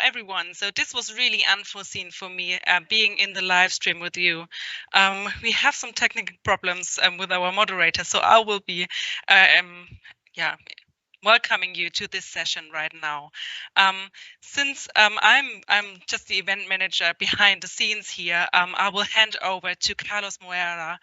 everyone. So this was really unforeseen for me, being in the live stream with you. We have some technical problems with our moderator, so I will be, yeah, welcoming you to this session right now. Since I'm just the event manager behind the scenes here, I will hand over to Carlos Moreira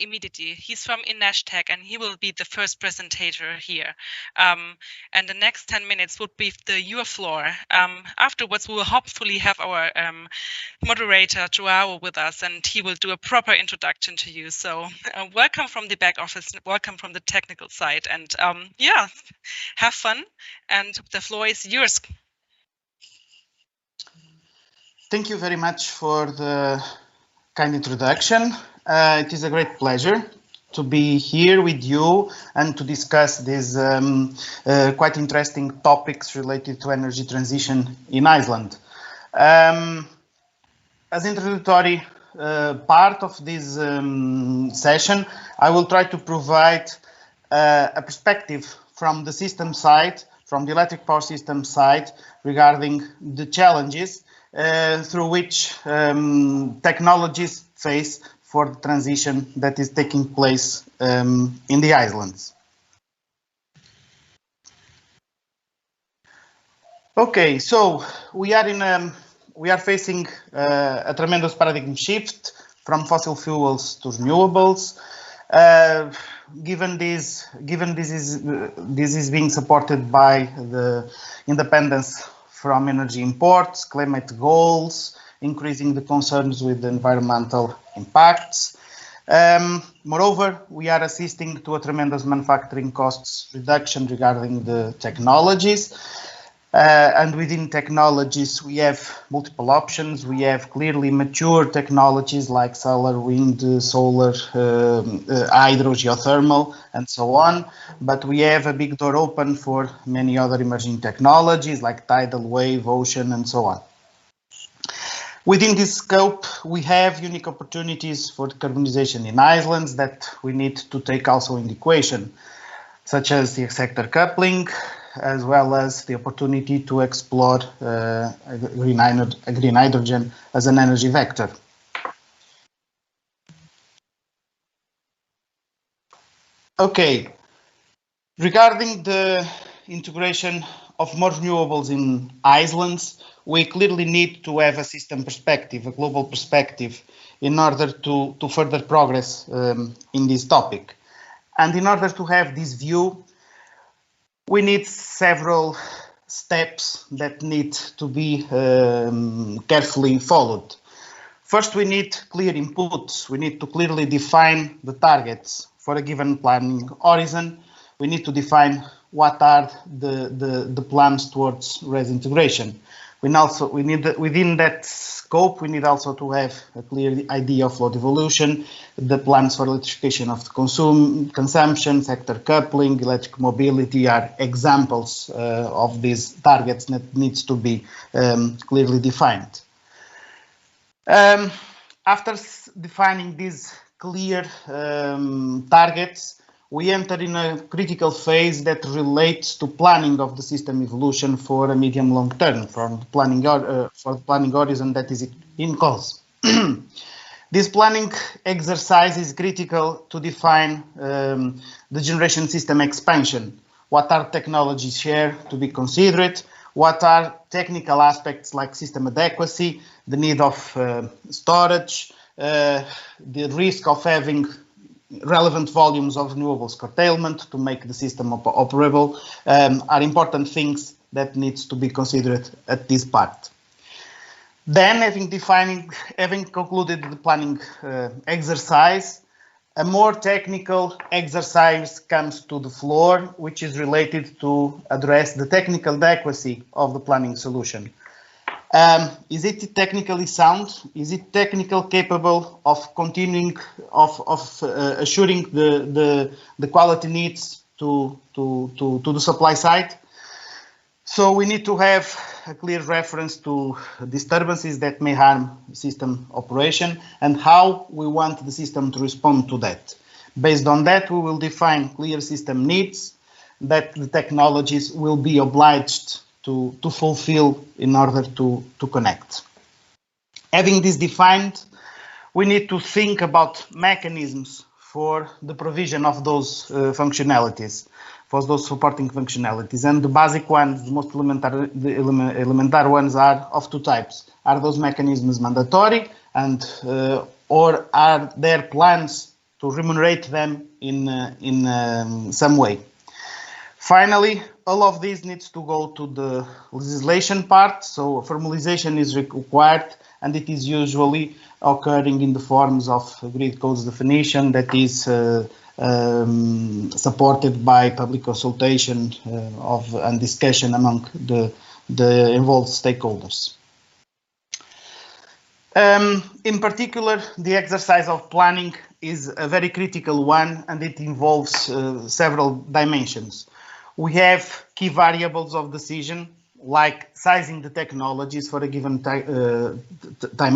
immediately. He's from Inashtech, and he will be the first presenter here. And the next 10 minutes would be your floor. Afterwards, we will hopefully have our moderator Joao with us, and he will do a proper introduction to you. So welcome from the back office, welcome from the technical side, and yeah, have fun, and the floor is yours. Thank you very much for the kind introduction. It is a great pleasure to be here with you and to discuss these quite interesting topics related to energy transition in Iceland. As introductory part of this session, I will try to provide a perspective from the system side, from the electric power system side, regarding the challenges through which technologies face for the transition that is taking place in the islands. Okay, so we are facing a tremendous paradigm shift from fossil fuels to renewables. Given this is being supported by the independence from energy imports, climate goals, increasing the concerns with the environmental impacts. Moreover, we are assisting to a tremendous manufacturing costs reduction regarding the technologies. And within technologies, we have multiple options. We have clearly mature technologies like solar, wind, solar, hydro, geothermal, and so on. But we have a big door open for many other emerging technologies like tidal, wave, ocean, and so on. Within this scope, we have unique opportunities for decarbonization in islands that we need to take also in the equation, such as the sector coupling, as well as the opportunity to explore green hydrogen as an energy vector. Okay, regarding the integration of more renewables in islands, we clearly need to have a system perspective, a global perspective, in order to further progress in this topic. And in order to have this view, we need several steps that need to be carefully followed. First, we need clear inputs. We need to clearly define the targets for a given planning horizon. We need to define what are the plans towards RES integration. We need within that scope, we need also to have a clear idea of load evolution, the plans for electrification of the consumption, sector coupling, electric mobility are examples of these targets that needs to be clearly defined. After defining these clear targets, we enter in a critical phase that relates to planning of the system evolution for a medium long term, for the planning horizon that is in course. This planning exercise is critical to define the generation system expansion. What are technologies here to be considered? What are technical aspects like system adequacy, the need of storage, the risk of having relevant volumes of renewables curtailment to make the system operable are important things that needs to be considered at this part. Then, having concluded the planning exercise, a more technical exercise comes to the floor, which is related to address the technical adequacy of the planning solution. Is it technically sound? Is it technically capable of continuing, of assuring the quality needs to the supply side? So we need to have a clear reference to disturbances that may harm system operation and how we want the system to respond to that. Based on that, we will define clear system needs that the technologies will be obliged to fulfill in order to connect. Having this defined, we need to think about mechanisms for the provision of those functionalities, for those supporting functionalities. And the basic ones, the most elementary ones are of two types. Are those mechanisms mandatory, and or are there plans to remunerate them in some way? Finally, all of this needs to go to the legislation part, so formalization is required, and it is usually occurring in the forms of grid codes definition that is supported by public consultation and discussion among the involved stakeholders. In particular, the exercise of planning is a very critical one, and it involves several dimensions. We have key variables of decision, like sizing the technologies for a given time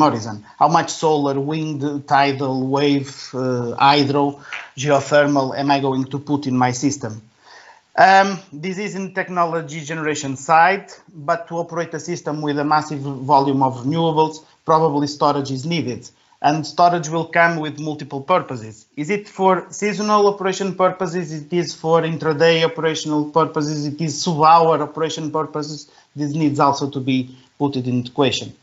horizon. How much solar, wind, tidal, wave, hydro, geothermal am I going to put in my system? This is in technology generation side, but to operate a system with a massive volume of renewables, probably storage is needed. And storage will come with multiple purposes. Is it for seasonal operation purposes? It is for intraday operational purposes. It is sub-hour operation purposes. This needs also to be put into question.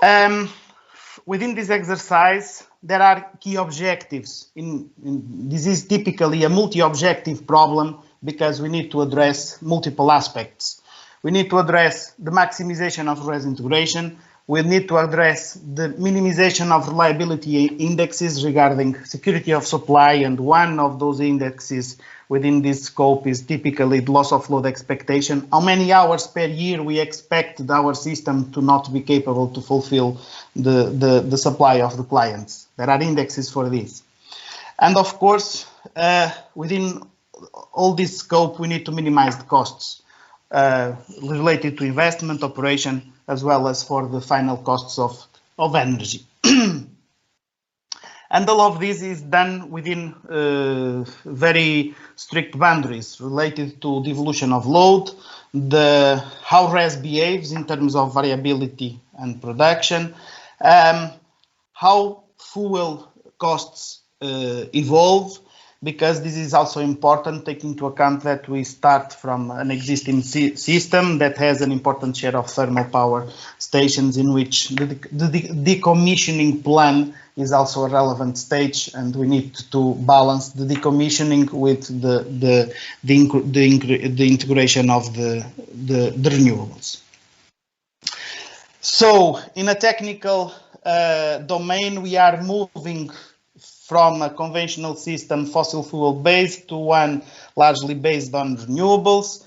Within this exercise, there are key objectives. This is typically a multi-objective problem because we need to address multiple aspects. We need to address the maximization of RES integration. We need to address the minimization of reliability indexes regarding security of supply, and one of those indexes within this scope is typically the loss of load expectation. How many hours per year we expect our system to not be capable to fulfill the supply of the clients. There are indexes for this. And of course, within all this scope, we need to minimize the costs related to investment, operation, as well as for the final costs of energy. And all of this is done within very strict boundaries related to the evolution of load, how RES behaves in terms of variability and production, how fuel costs evolve, because this is also important, taking into account that we start from an existing system that has an important share of thermal power stations, in which the decommissioning plan is also a relevant stage, and we need to balance the decommissioning with the integration of the renewables. So, in a technical domain, we are moving from a conventional system, fossil fuel based, to one largely based on renewables,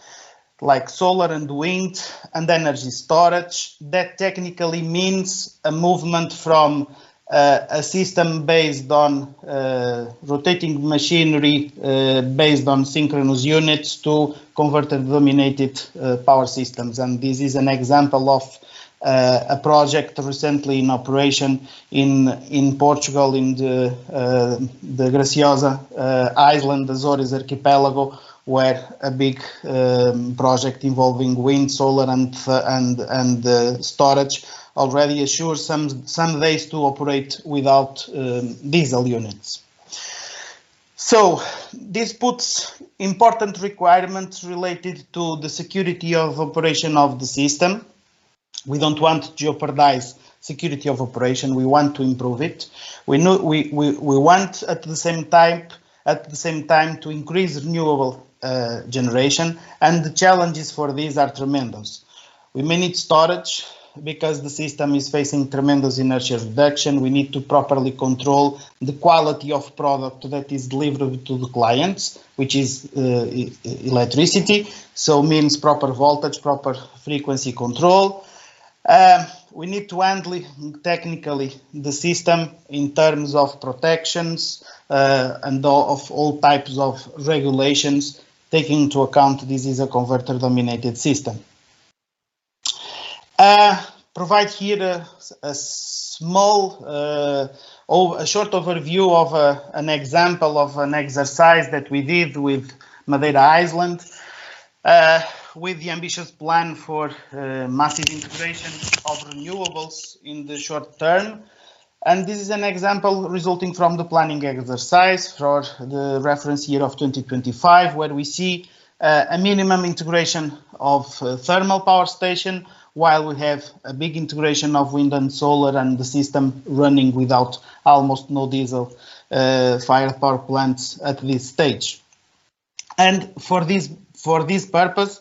like solar and wind and energy storage. That technically means a movement from a system based on rotating machinery based on synchronous units to converter dominated power systems. And this is an example of a project recently in operation in Portugal, in the Graciosa Island, Azores Archipelago, where a big project involving wind, solar, and storage already assures some days to operate without diesel units. So this puts important requirements related to the security of operation of the system. We don't want to jeopardize security of operation. We want to improve it. We want at the same time to increase renewable generation, and the challenges for these are tremendous. We may need storage because the system is facing tremendous inertia reduction. We need to properly control the quality of product that is delivered to the clients, which is electricity. So means proper voltage, proper frequency control. We need to handle technically the system in terms of protections and of all types of regulations, taking into account this is a converter-dominated system. Provide here a small, a short overview of an example of an exercise that we did with Madeira Island. with the ambitious plan for massive integration of renewables in the short term. And this is an example resulting from the planning exercise for the reference year of 2025, where we see a minimum integration of thermal power station, while we have a big integration of wind and solar, and the system running without almost no diesel fired power plants at this stage. And for this purpose,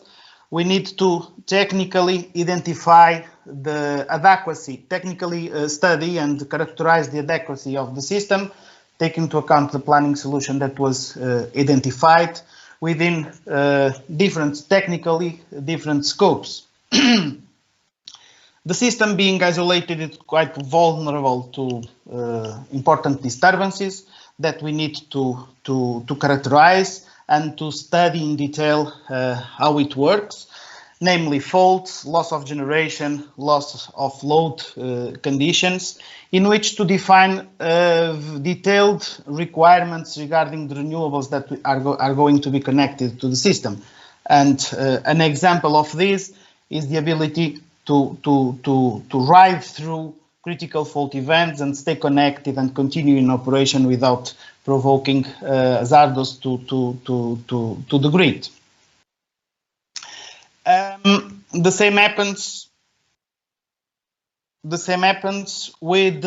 we need to technically identify the adequacy, technically study and characterize the adequacy of the system, take into account the planning solution that was identified within technically different scopes. The system being isolated is quite vulnerable to important disturbances that we need to characterize and to study in detail how it works, namely faults, loss of generation, loss of load conditions, in which to define detailed requirements regarding the renewables that are going to be connected to the system. And an example of this is the ability to ride through critical fault events and stay connected and continue in operation without provoking hazards to the grid. The same happens with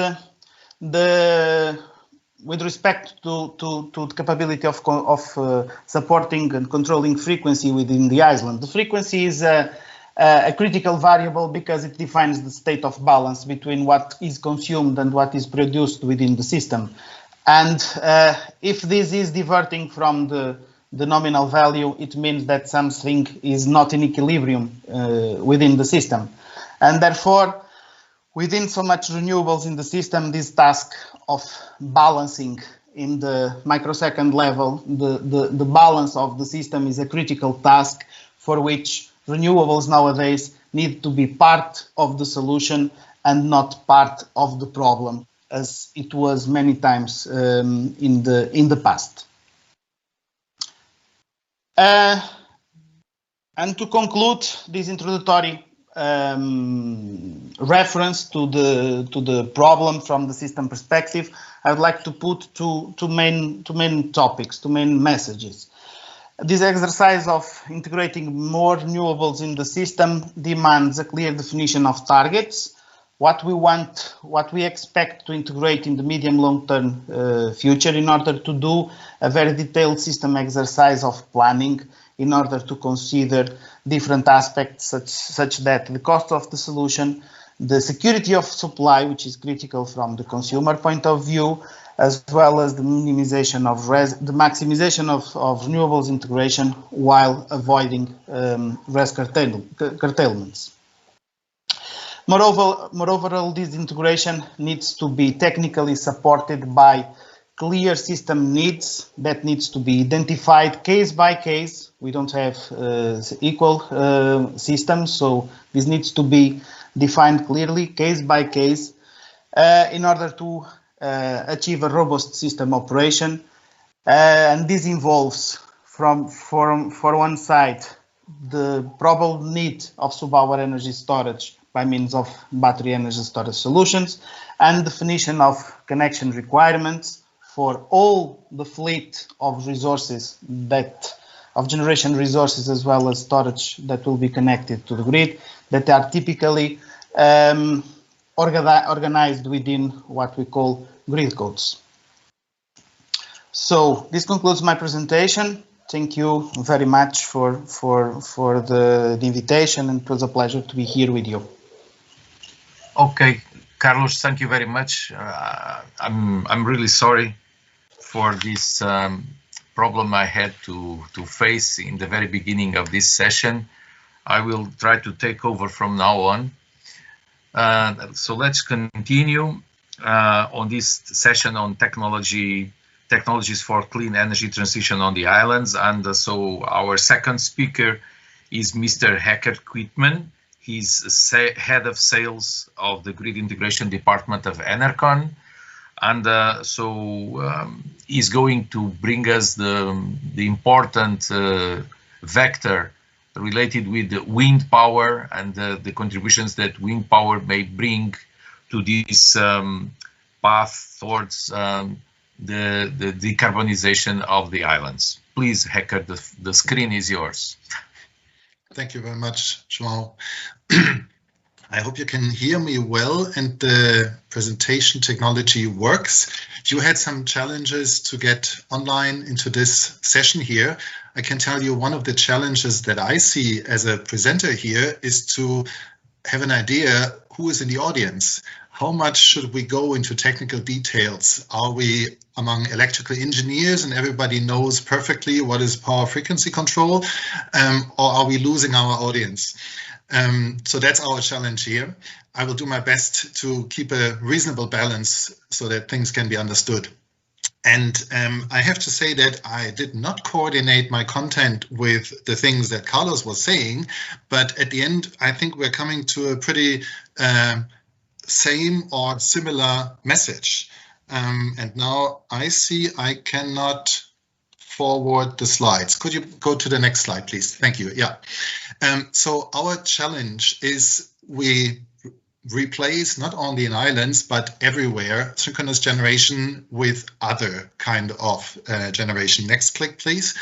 respect to the capability of supporting and controlling frequency within the island. The frequency is a critical variable because it defines the state of balance between what is consumed and what is produced within the system. And if this is diverting from the nominal value, it means that something is not in equilibrium within the system. And therefore, within so much renewables in the system, this task of balancing in the microsecond level, the balance of the system is a critical task for which renewables nowadays need to be part of the solution and not part of the problem, as it was many times in the past. And to conclude this introductory reference to the problem from the system perspective, I would like to put two main topics, two main messages. This exercise of integrating more renewables in the system demands a clear definition of targets, what we want, what we expect to integrate in the medium-long-term future, in order to do a very detailed system exercise of planning, in order to consider different aspects such that the cost of the solution, the security of supply, which is critical from the consumer point of view, as well as the minimization of the maximization of renewables integration while avoiding risk curtailments. Moreover, all this integration needs to be technically supported by clear system needs that needs to be identified case by case. We don't have equal systems, so this needs to be defined clearly, case by case, in order to achieve a robust system operation. And this involves, for one side, the probable need of sub-hour energy storage by means of battery energy storage solutions, and definition of connection requirements for all the fleet of resources of generation resources as well as storage that will be connected to the grid, that are typically organized within what we call grid codes. So this concludes my presentation. Thank you very much for the invitation, and it was a pleasure to be here with you. Okay, Carlos, thank you very much. I'm really sorry for this problem I had to face in the very beginning of this session. I will try to take over from now on. So let's continue on this session on technologies for clean energy transition on the islands. And so our second speaker is Mr. Hackert Quitman. He's head of sales of the Grid Integration Department of Enercon. And he's going to bring us the important vector related with the wind power and the contributions that wind power may bring to this path towards the decarbonization of the islands. Please, Hacker, the screen is yours. Thank you very much, João. I hope you can hear me well and the presentation technology works. You had some challenges to get online into this session here. I can tell you one of the challenges that I see as a presenter here is to have an idea who is in the audience. How much should we go into technical details? Are we among electrical engineers and everybody knows perfectly what is power frequency control, or are we losing our audience? So that's our challenge here. I will do my best to keep a reasonable balance so that things can be understood. And I have to say that I did not coordinate my content with the things that Carlos was saying, but at the end, I think we're coming to a pretty same or similar message. And now I see I cannot forward the slides. Could you go to the next slide, please? Thank you. Yeah. So our challenge is we replace not only in islands, but everywhere synchronous generation with other kind of generation. Next click, please.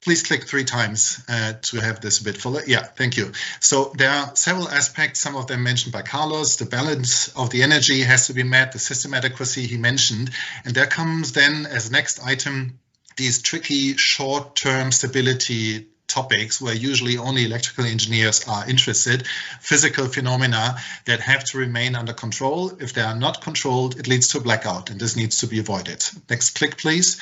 Please click 3 times to have this a bit fuller. Yeah, thank you. So there are several aspects, some of them mentioned by Carlos. The balance of the energy has to be met, the system adequacy he mentioned. And there comes then as next item, these tricky short-term stability topics where usually only electrical engineers are interested, physical phenomena that have to remain under control. If they are not controlled, it leads to a blackout, and this needs to be avoided. Next click, please.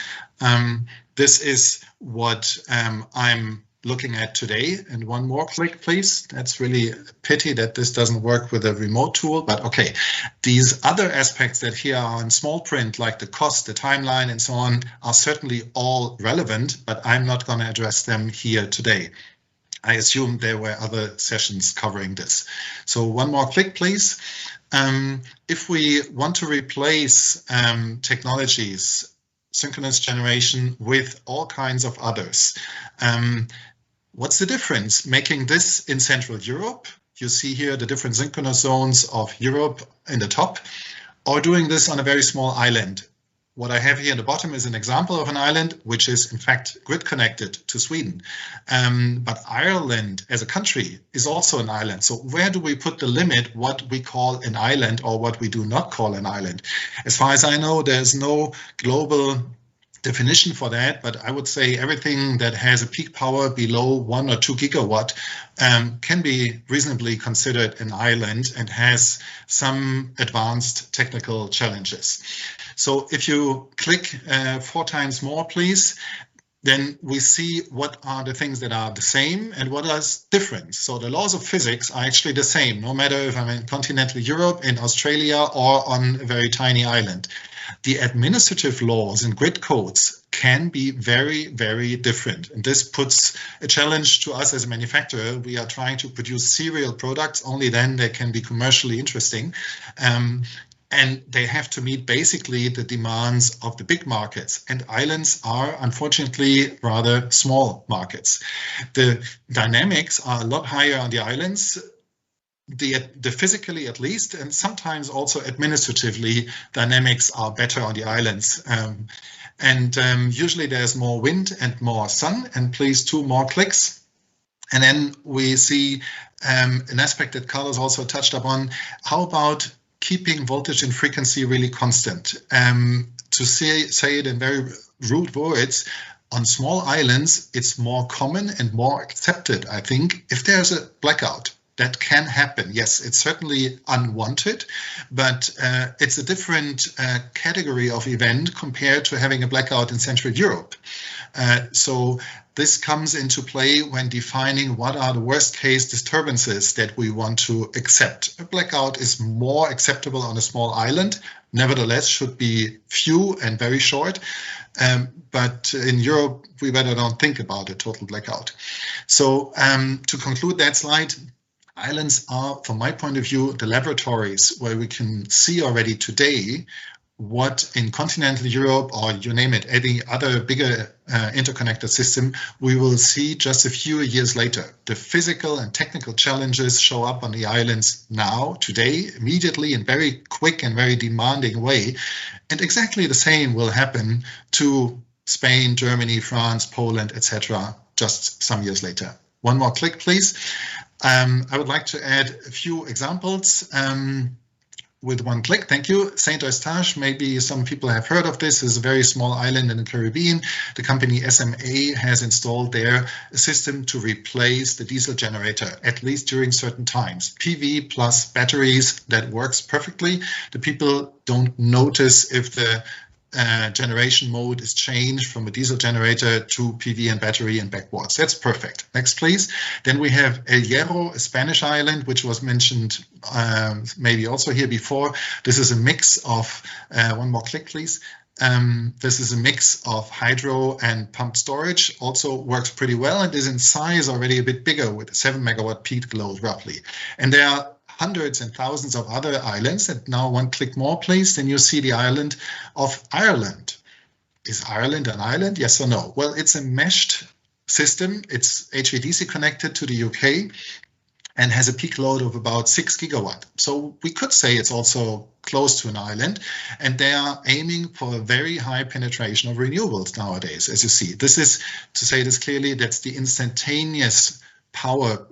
This is what I'm looking at today. And one more click, please. That's really a pity that this doesn't work with a remote tool, but okay. These other aspects that here are in small print, like the cost, the timeline, and so on, are certainly all relevant, but I'm not going to address them here today. I assume there were other sessions covering this. So one more click, please. If we want to replace technologies, synchronous generation with all kinds of others, what's the difference? Making this in Central Europe, you see here the different synchronous zones of Europe in the top, or doing this on a very small island. What I have here at the bottom is an example of an island which is in fact grid connected to Sweden. But Ireland as a country is also an island. So where do we put the limit, what we call an island or what we do not call an island? As far as I know, there's no global definition for that, but I would say everything that has a peak power below 1 or 2 gigawatt can be reasonably considered an island and has some advanced technical challenges. So if you click 4 times more, please, then we see what are the things that are the same and what is different. So the laws of physics are actually the same, no matter if I'm in continental Europe, in Australia, or on a very tiny island. The administrative laws and grid codes can be very, very different. And this puts a challenge to us as a manufacturer. We are trying to produce serial products, only then they can be commercially interesting. And they have to meet basically the demands of the big markets. And islands are unfortunately rather small markets. The dynamics are a lot higher on the islands, the physically at least, and sometimes also administratively, dynamics are better on the islands. Usually there's more wind and more sun. And please, 2 more clicks. And then we see an aspect that Carlos also touched upon. How about keeping voltage and frequency really constant? To say it in very rude words, on small islands, it's more common and more accepted, I think, if there's a blackout. That can happen. Yes, it's certainly unwanted, but it's a different category of event compared to having a blackout in Central Europe. So this comes into play when defining what are the worst case disturbances that we want to accept. A blackout is more acceptable on a small island, nevertheless should be few and very short. But in Europe, we better don't think about a total blackout. So to conclude that slide, islands are, from my point of view, the laboratories where we can see already today what in continental Europe, or you name it, any other bigger interconnected system, we will see just a few years later. The physical and technical challenges show up on the islands now, today, immediately, in very quick and very demanding way. And exactly the same will happen to Spain, Germany, France, Poland, etc., just some years later. One more click, please. I would like to add a few examples. With one click, thank you. Saint Eustache, maybe some people have heard of this, is a very small island in the Caribbean. The company SMA has installed there a system to replace the diesel generator, at least during certain times. PV plus batteries, that works perfectly. The people don't notice if the generation mode is changed from a diesel generator to PV and battery and backwards. That's perfect. Next, please. Then we have El Hierro, a Spanish island, which was mentioned maybe also here before. This is a mix of, one more click, please. This is a mix of hydro and pumped storage, also works pretty well and is in size already a bit bigger with a 7 megawatt peak load roughly. And there are hundreds and thousands of other islands. And now one click more, please, then you see the island of Ireland. Is Ireland an island? Yes or no? Well, it's a meshed system. It's HVDC connected to the UK and has a peak load of about 6 gigawatt. So we could say it's also close to an island, and they are aiming for a very high penetration of renewables nowadays, as you see. This is, to say this clearly, that's the instantaneous power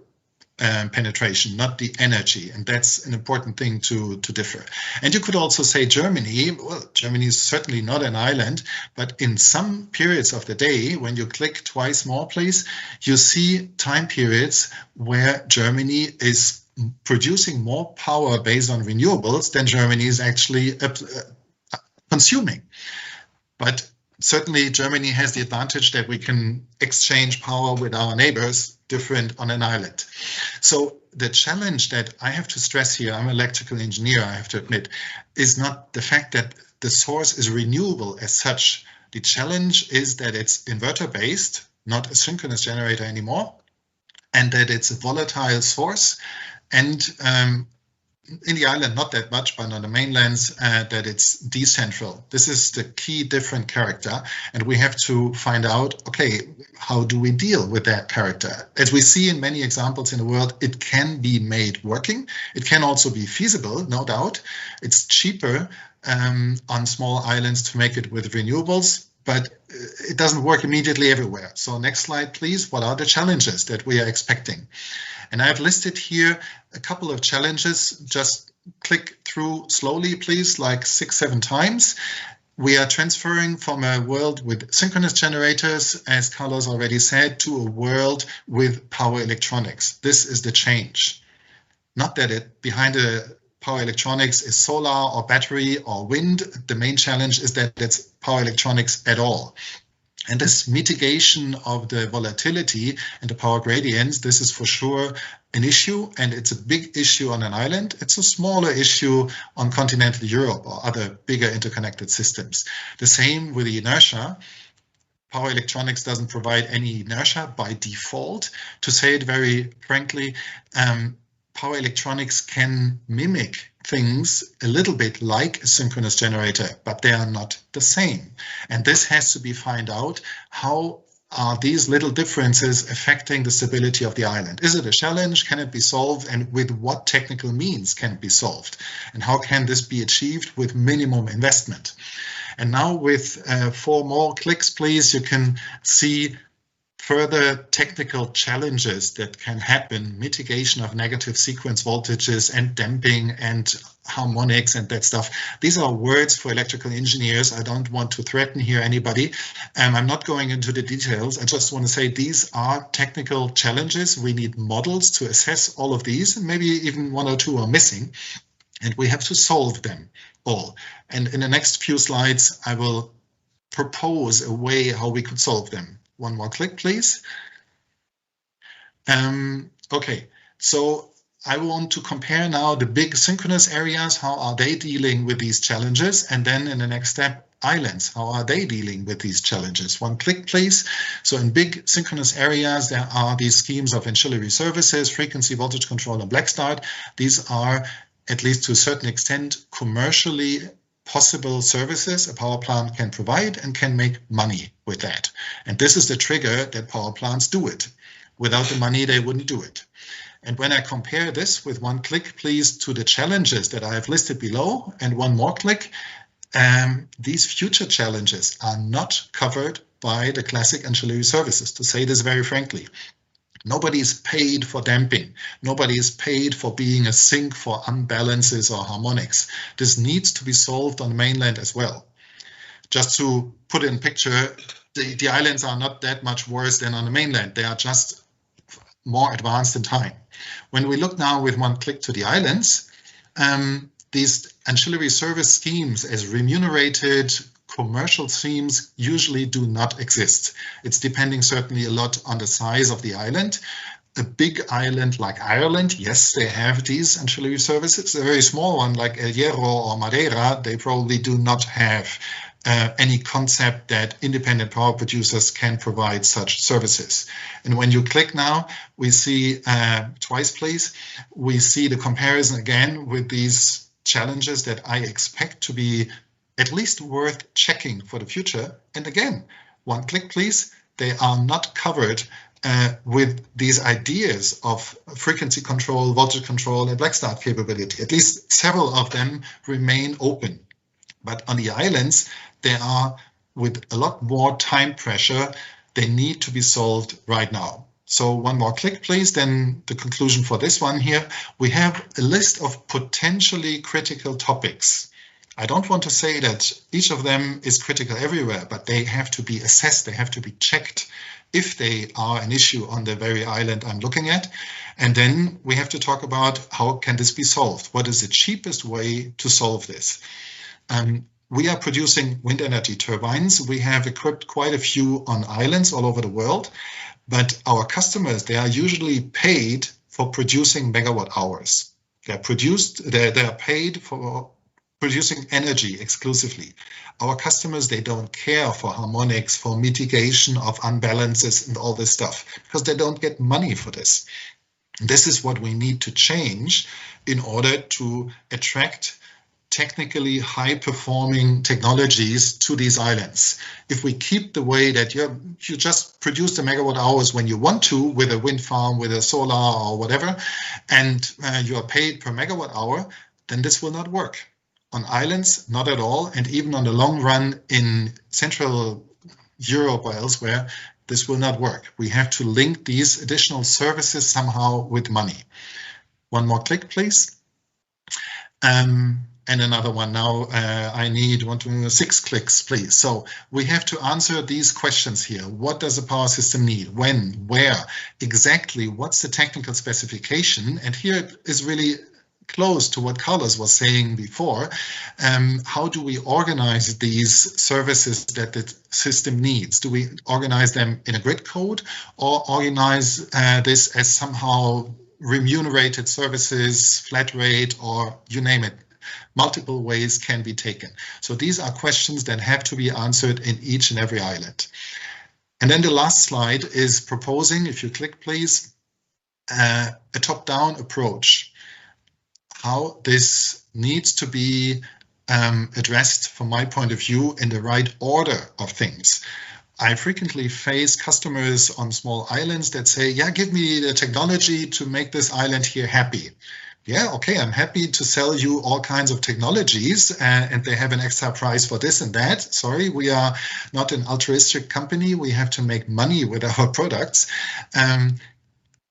penetration, not the energy, and that's an important thing to differ. And you could also say Germany. Well, Germany is certainly not an island, but in some periods of the day, when you click twice more, please, you see time periods where Germany is producing more power based on renewables than Germany is actually consuming. But certainly Germany has the advantage that we can exchange power with our neighbors different on an island. So the challenge that I have to stress here, I'm an electrical engineer, I have to admit, is not the fact that the source is renewable as such. The challenge is that it's inverter based, not a synchronous generator anymore, and that it's a volatile source. And in the island, not that much, but on the mainlands, that it's decentral. This is the key different character, and we have to find out, okay, how do we deal with that character? As we see in many examples in the world, it can be made working. It can also be feasible, no doubt. It's cheaper on small islands to make it with renewables, but it doesn't work immediately everywhere. So next slide, please. What are the challenges that we are expecting? And I've listed here a couple of challenges. Just click through slowly, please, like 6-7 times. We are transferring from a world with synchronous generators, as Carlos already said, to a world with power electronics. This is the change. Not that it behind the power electronics is solar or battery or wind. The main challenge is that it's power electronics at all. And this mitigation of the volatility and the power gradients, this is for sure an issue, and it's a big issue on an island. It's a smaller issue on continental Europe or other bigger interconnected systems. The same with the inertia. Power electronics doesn't provide any inertia by default. To say it very frankly, power electronics can mimic things a little bit like a synchronous generator, but they are not the same. And this has to be found out. How are these little differences affecting the stability of the island? Is it a challenge? Can it be solved? And with what technical means can it be solved? And how can this be achieved with minimum investment? And now with 4 more clicks, please, you can see further technical challenges that can happen, mitigation of negative sequence voltages and damping and harmonics and that stuff. These are words for electrical engineers. I don't want to threaten here anybody. I'm not going into the details. I just want to say these are technical challenges. We need models to assess all of these, and maybe even 1 or 2 are missing, and we have to solve them all. And in the next few slides, I will propose a way how we could solve them. 1 more click, please. Okay, so I want to compare now the big synchronous areas. How are they dealing with these challenges? And then in the next step, islands. How are they dealing with these challenges? 1 click, please. So in big synchronous areas, there are these schemes of ancillary services, frequency, voltage control, and black start. These are, at least to a certain extent, commercially possible services a power plant can provide and can make money with that. And this is the trigger that power plants do it. Without the money, they wouldn't do it. And when I compare this with one click, please, to the challenges that I have listed below and one more click, these future challenges are not covered by the classic ancillary services, to say this very frankly. Nobody is paid for damping. Nobody is paid for being a sink for unbalances or harmonics. This needs to be solved on the mainland as well. Just to put in picture, the islands are not that much worse than on the mainland. They are just more advanced in time. When we look now with one click to the islands, these ancillary service schemes as remunerated commercial schemes usually do not exist. It's depending certainly a lot on the size of the island. A big island like Ireland, yes, they have these ancillary services. A very small one like El Hierro or Madeira, they probably do not have any concept that independent power producers can provide such services. And when you click now, we see, twice please, we see the comparison again with these challenges that I expect to be at least worth checking for the future. And again, one click please, they are not covered with these ideas of frequency control, voltage control, and black start capability. At least several of them remain open. But on the islands, they are with a lot more time pressure. They need to be solved right now. So one more click, please. Then the conclusion for this one here. We have a list of potentially critical topics. I don't want to say that each of them is critical everywhere, but they have to be assessed. They have to be checked if they are an issue on the very island I'm looking at. And then we have to talk about how can this be solved? What is the cheapest way to solve this? We are producing wind energy turbines. We have equipped quite a few on islands all over the world, but our customers, they are usually paid for producing megawatt hours. They are paid for producing energy exclusively. Our customers, they don't care for harmonics, for mitigation of unbalances and all this stuff, because they don't get money for this. This is what we need to change in order to attract technically high-performing technologies to these islands. If we keep the way that you just produce the megawatt hours when you want to with a wind farm, with a solar or whatever, and you are paid per megawatt hour, then this will not work. On islands, not at all, and even on the long run in Central Europe or elsewhere, this will not work. We have to link these additional services somehow with money. One more click, please. And another one now. I need 6 clicks, please. So we have to answer these questions here. What does a power system need? When? Where? Exactly? What's the technical specification? And here it is really close to what Carlos was saying before. How do we organize these services that the system needs? Do we organize them in a grid code or organize this as somehow remunerated services, flat rate, or you name it? Multiple ways can be taken. So these are questions that have to be answered in each and every island. And then the last slide is proposing, if you click please, a top-down approach. How this needs to be addressed from my point of view in the right order of things. I frequently face customers on small islands that say, yeah, give me the technology to make this island here happy. Yeah, okay, I'm happy to sell you all kinds of technologies and they have an extra price for this and that. Sorry, we are not an altruistic company. We have to make money with our products.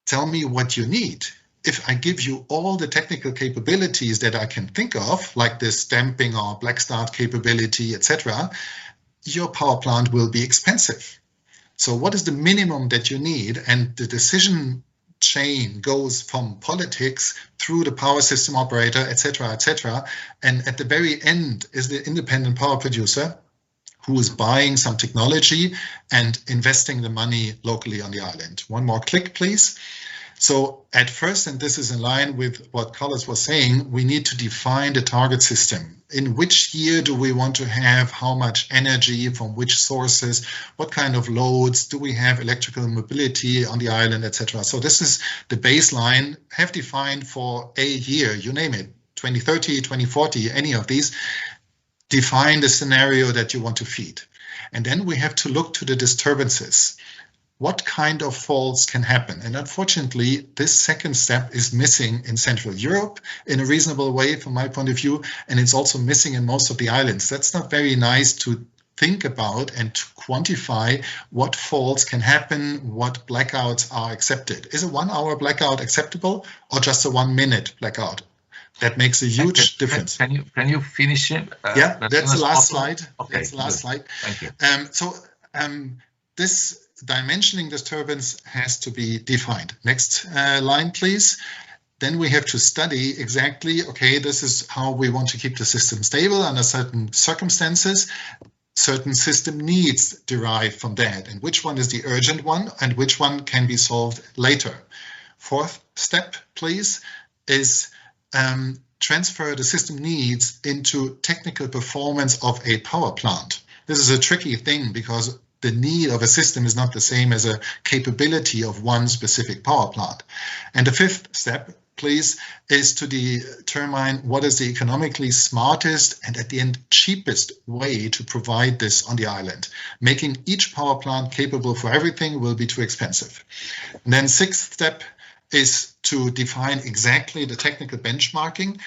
Tell me what you need. If I give you all the technical capabilities that I can think of, like this damping or black start capability, etc., your power plant will be expensive. So what is the minimum that you need? And the decision chain goes from politics through the power system operator, etc., and at the very end is the independent power producer who is buying some technology and investing the money locally on the island. One more click, please. So at first, and this is in line with what Carlos was saying, we need to define the target system. In which year do we want to have how much energy from which sources, what kind of loads, do we have electrical mobility on the island, etc. So this is the baseline, have defined for a year, you name it, 2030, 2040, any of these. define the scenario that you want to feed. And then we have to look to the disturbances. What kind of faults can happen? And unfortunately, this second step is missing in Central Europe in a reasonable way from my point of view, and it's also missing in most of the islands. That's not very nice to think about and to quantify what faults can happen, what blackouts are accepted. Is a 1 hour blackout acceptable or just a 1 minute blackout? That makes a huge difference. Can you finish it? Yeah, that's the last slide. Okay, that's the last slide. Thank you. This dimensioning disturbance has to be defined. Next line, please. Then we have to study exactly, okay, this is how we want to keep the system stable under certain circumstances. Certain system needs derive from that, and which one is the urgent one and which one can be solved later. Fourth step, please, is transfer the system needs into technical performance of a power plant. This is a tricky thing because the need of a system is not the same as a capability of one specific power plant. And the fifth step, please, is to determine what is the economically smartest and at the end cheapest way to provide this on the island. Making each power plant capable for everything will be too expensive. And then sixth step is to define exactly the technical benchmarking.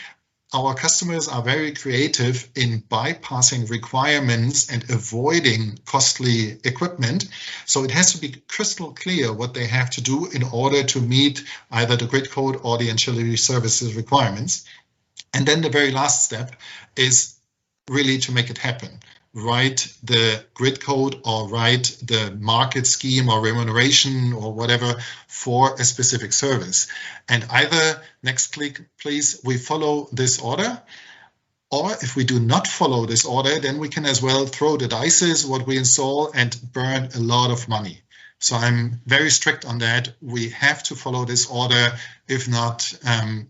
Our customers are very creative in bypassing requirements and avoiding costly equipment. So it has to be crystal clear what they have to do in order to meet either the grid code or the ancillary services requirements. And then the very last step is really to make it happen. Write the grid code or write the market scheme or remuneration or whatever for a specific service. And either, next click please, we follow this order, or if we do not follow this order, then we can as well throw the dices what we install and burn a lot of money. So I'm very strict on that. We have to follow this order. If not,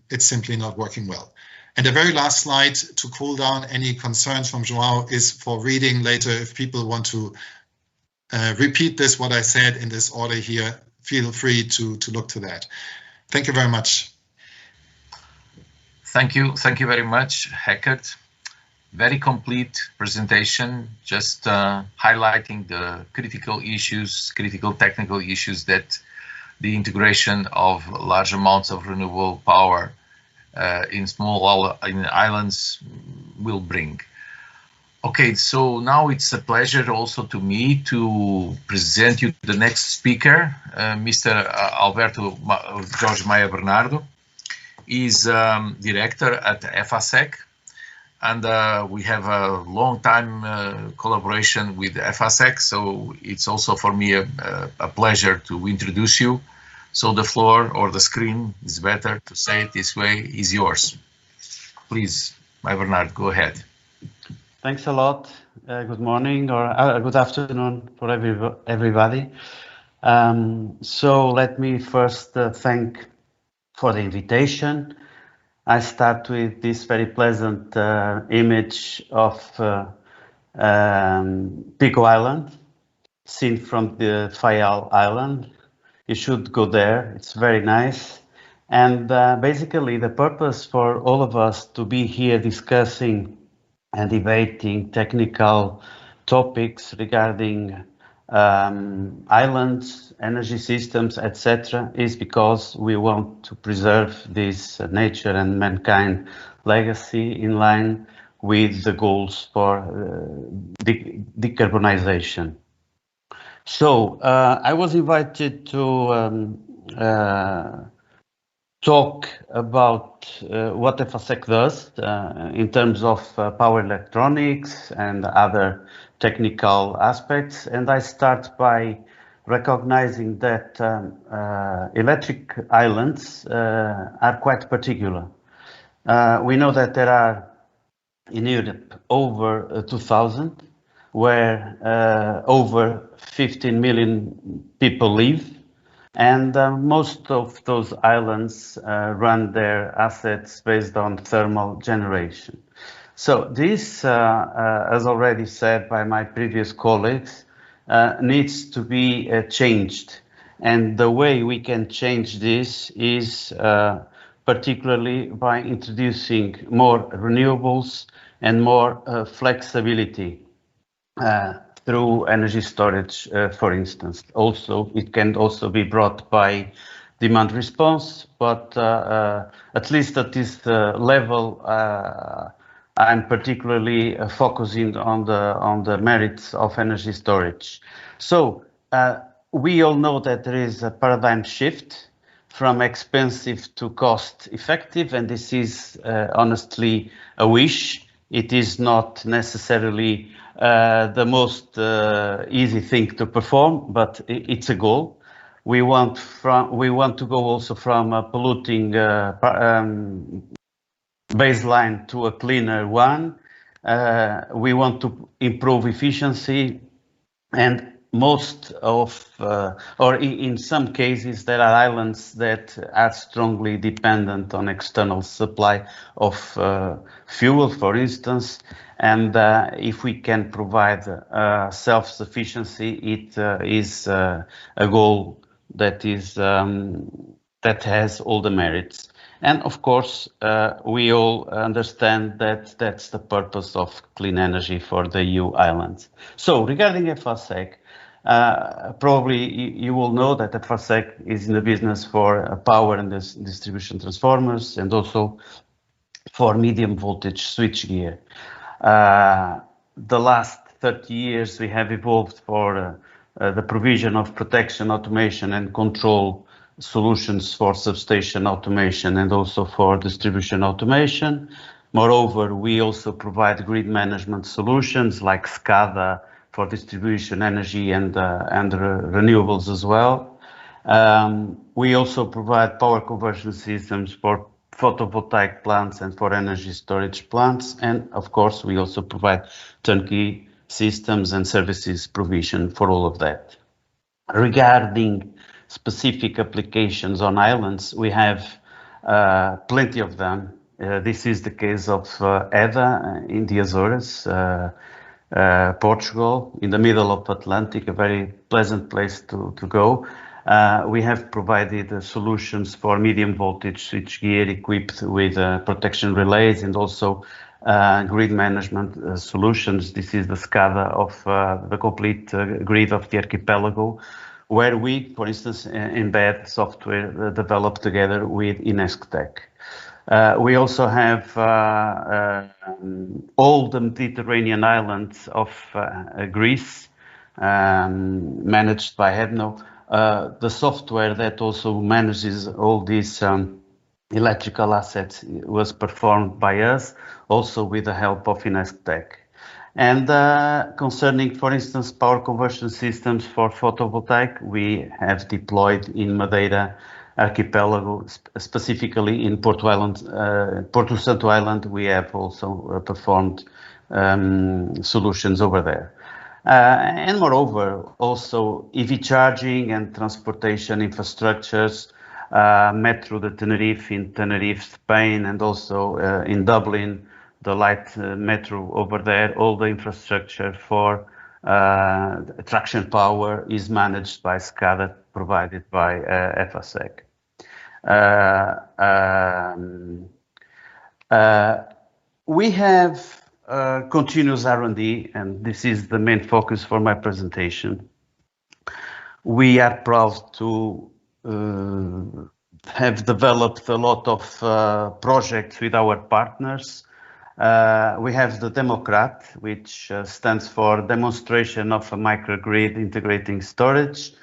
it's simply not working well. And the very last slide to cool down any concerns from Joao is for reading later. If people want to repeat this, what I said in this order here, feel free to look to that. Thank you very much. Thank you very much, Hackett. Very complete presentation, just highlighting the critical issues, critical technical issues that the integration of large amounts of renewable power in islands will bring. Okay, so now it's a pleasure also to me to present you the next speaker, Mr. Alberto Jorge Maia Bernardo. He's director at EFASEC, and we have a long time collaboration with EFASEC, so it's also for me a pleasure to introduce you. So the floor or the screen is better to say it this way, is yours. Please, my Bernard, go ahead. Thanks a lot. Good morning or good afternoon for everybody. So let me first thank for the invitation. I start with this very pleasant image of Pico Island, seen from the Fayal Island. You should go there, it's very nice. And basically the purpose for all of us to be here discussing and debating technical topics regarding islands, energy systems, etc. is because we want to preserve this nature and mankind legacy in line with the goals for decarbonization. So I was invited to talk about what EFASEC does in terms of power electronics and other technical aspects. And I start by recognizing that electric islands are quite particular. We know that there are in Europe over 2,000, where over 15 million people live, and most of those islands run their assets based on thermal generation. So this, as already said by my previous colleagues, needs to be changed. And the way we can change this is particularly by introducing more renewables and more flexibility through energy storage, for instance. Also, it can also be brought by demand response, but at least at this level, I'm particularly focusing on the merits of energy storage. So we all know that there is a paradigm shift from expensive to cost effective, and this is honestly a wish. It is not necessarily the most easy thing to perform, but it's a goal. We want to go also from a polluting baseline to a cleaner one. We want to improve efficiency, and most of, or in some cases, there are islands that are strongly dependent on external supply of fuel, for instance. And if we can provide self-sufficiency, it is a goal that is that has all the merits. And of course, we all understand that that's the purpose of clean energy for the EU islands. So regarding FRSEC, probably you will know that FRSEC is in the business for power and distribution transformers, and also for medium voltage switchgear. The last 30 years we have evolved for the provision of protection, automation and control solutions for substation automation and also for distribution automation. Moreover, we also provide grid management solutions like SCADA for distribution energy and renewables as well. We also provide power conversion systems for photovoltaic plants and for energy storage plants. And of course, we also provide turnkey systems and services provision for all of that. Regarding specific applications on islands, we have plenty of them. This is the case of EDA in the Azores, Portugal, in the middle of Atlantic, a very pleasant place to go. We have provided solutions for medium voltage switchgear equipped with protection relays and also grid management solutions. This is the SCADA of the complete grid of the archipelago, where we, for instance, embed software developed together with Inextech. We also have all the Mediterranean islands of Greece, managed by HEDNO. The software that also manages all these electrical assets was performed by us, also with the help of Inextech. And concerning, for instance, power conversion systems for photovoltaic, we have deployed in Madeira archipelago, specifically in Porto Santo Island. We have also performed solutions over there. And moreover, also EV charging and transportation infrastructures, Metro de Tenerife in Tenerife, Spain, and also in Dublin, the light metro over there. All the infrastructure for traction power is managed by SCADA, provided by FRSEC. We have continuous R&D, and this is the main focus for my presentation. We are proud to have developed a lot of projects with our partners. We have the Democrat, which stands for Demonstration of a Microgrid Integrating Storage.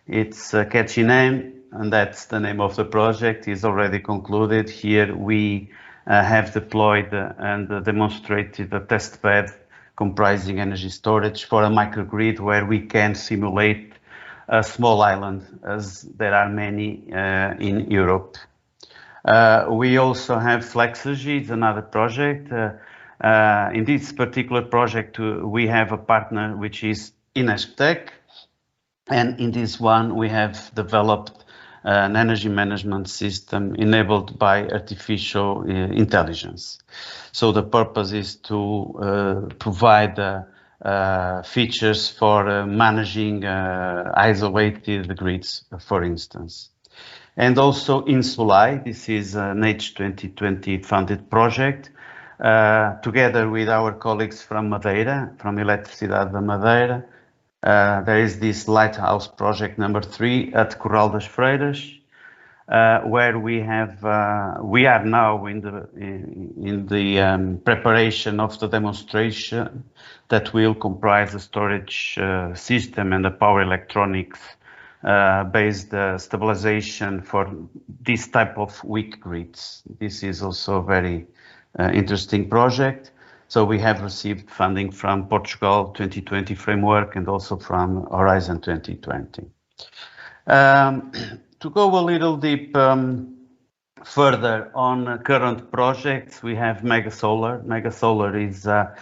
It's a catchy name, and that's the name of the project. It's already concluded. Here we have deployed and demonstrated a test bed comprising energy storage for a microgrid where we can simulate a small island, as there are many in Europe. We also have FlexEnergy, it's another project. In this particular project, we have a partner which is Inextech, and in this one we have developed an energy management system enabled by artificial intelligence. So the purpose is to provide features for managing isolated grids, for instance. And also Insulae, this is an H2020 funded project, together with our colleagues from Madeira, from Eletricidade da Madeira. There is this lighthouse project number 3 at Corral das Freiras, where we are now in the preparation of the demonstration that will comprise a storage system and a power electronics based stabilization for this type of weak grids. This is also a very interesting project. So we have received funding from Portugal 2020 framework and also from Horizon 2020. To go a little deep further on current projects, we have Mega Solar. Mega Solar is the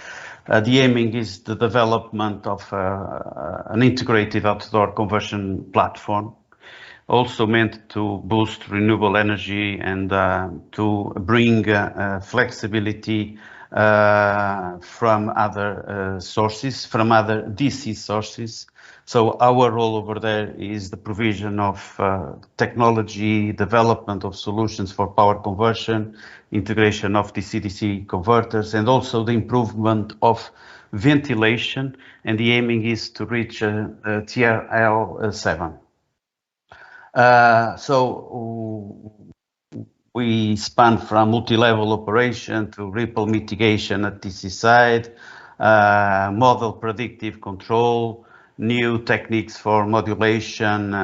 aiming is the development of an integrated outdoor conversion platform, also meant to boost renewable energy and to bring flexibility from other sources, from other DC sources. So our role over there is the provision of technology, development of solutions for power conversion, integration of DC-DC converters, and also the improvement of ventilation. And the aiming is to reach TRL 7. So we span from multi-level operation to ripple mitigation at DC side, model predictive control, new techniques for modulation,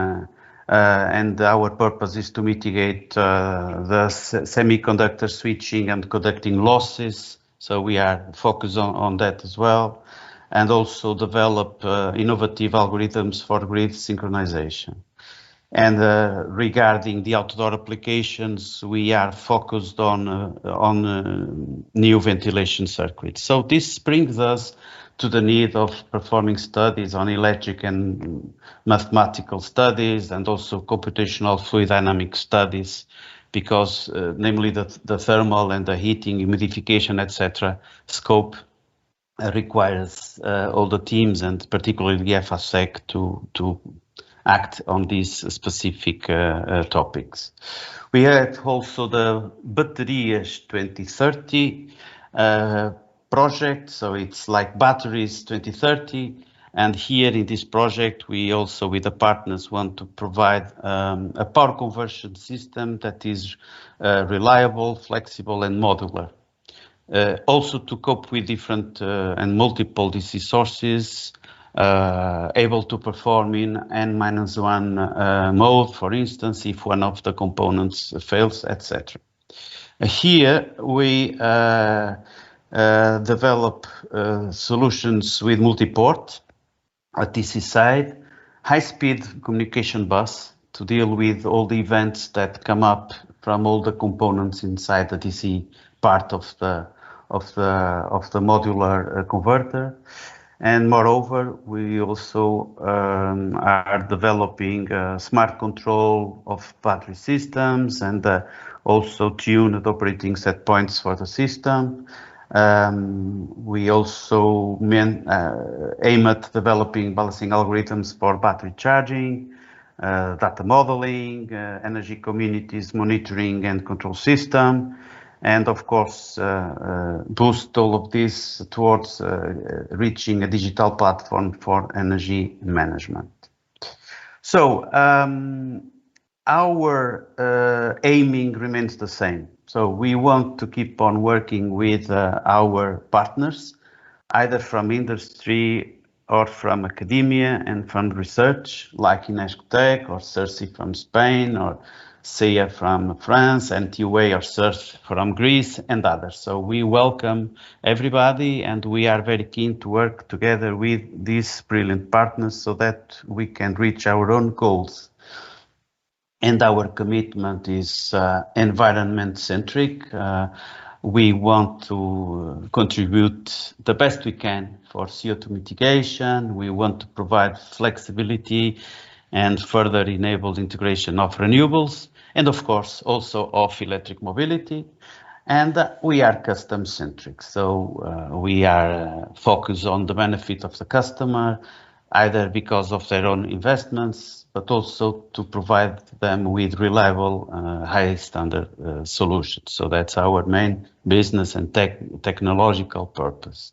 and our purpose is to mitigate the semiconductor switching and conducting losses. So we are focused on that as well, and also develop innovative algorithms for grid synchronization. And regarding the outdoor applications, we are focused on new ventilation circuits. So this brings us to the need of performing studies on electric and mathematical studies and also computational fluid dynamic studies, because namely the thermal and the heating, humidification, etc. scope requires all the teams and particularly the FASEC to act on these specific topics. We have also the Baterias 2030 project, so it's like batteries 2030. And here in this project, we also with the partners want to provide a power conversion system that is reliable, flexible, and modular. Also to cope with different and multiple DC sources, able to perform in N-1 mode, for instance, if one of the components fails, etc. Here we develop solutions with multi-port at DC side, high-speed communication bus to deal with all the events that come up from all the components inside the DC part of the modular converter. And moreover, we also are developing smart control of battery systems and also tuned operating set points for the system. We also aim at developing balancing algorithms for battery charging, data modeling, energy communities monitoring and control system, and of course boost all of this towards reaching a digital platform for energy management. So our aiming remains the same. So we want to keep on working with our partners, either from industry or from academia and from research, like Inescotec or CERSI from Spain, or SEA from France, and TUA or CERF from Greece, and others. So we welcome everybody, and we are very keen to work together with these brilliant partners so that we can reach our own goals. And our commitment is environment-centric. We want to contribute the best we can for CO2 mitigation. We want to provide flexibility and further enable the integration of renewables, and of course also of electric mobility. And we are custom-centric, so we are focused on the benefit of the customer, either because of their own investments, but also to provide them with reliable, high standard solutions. So that's our main business and technological purpose.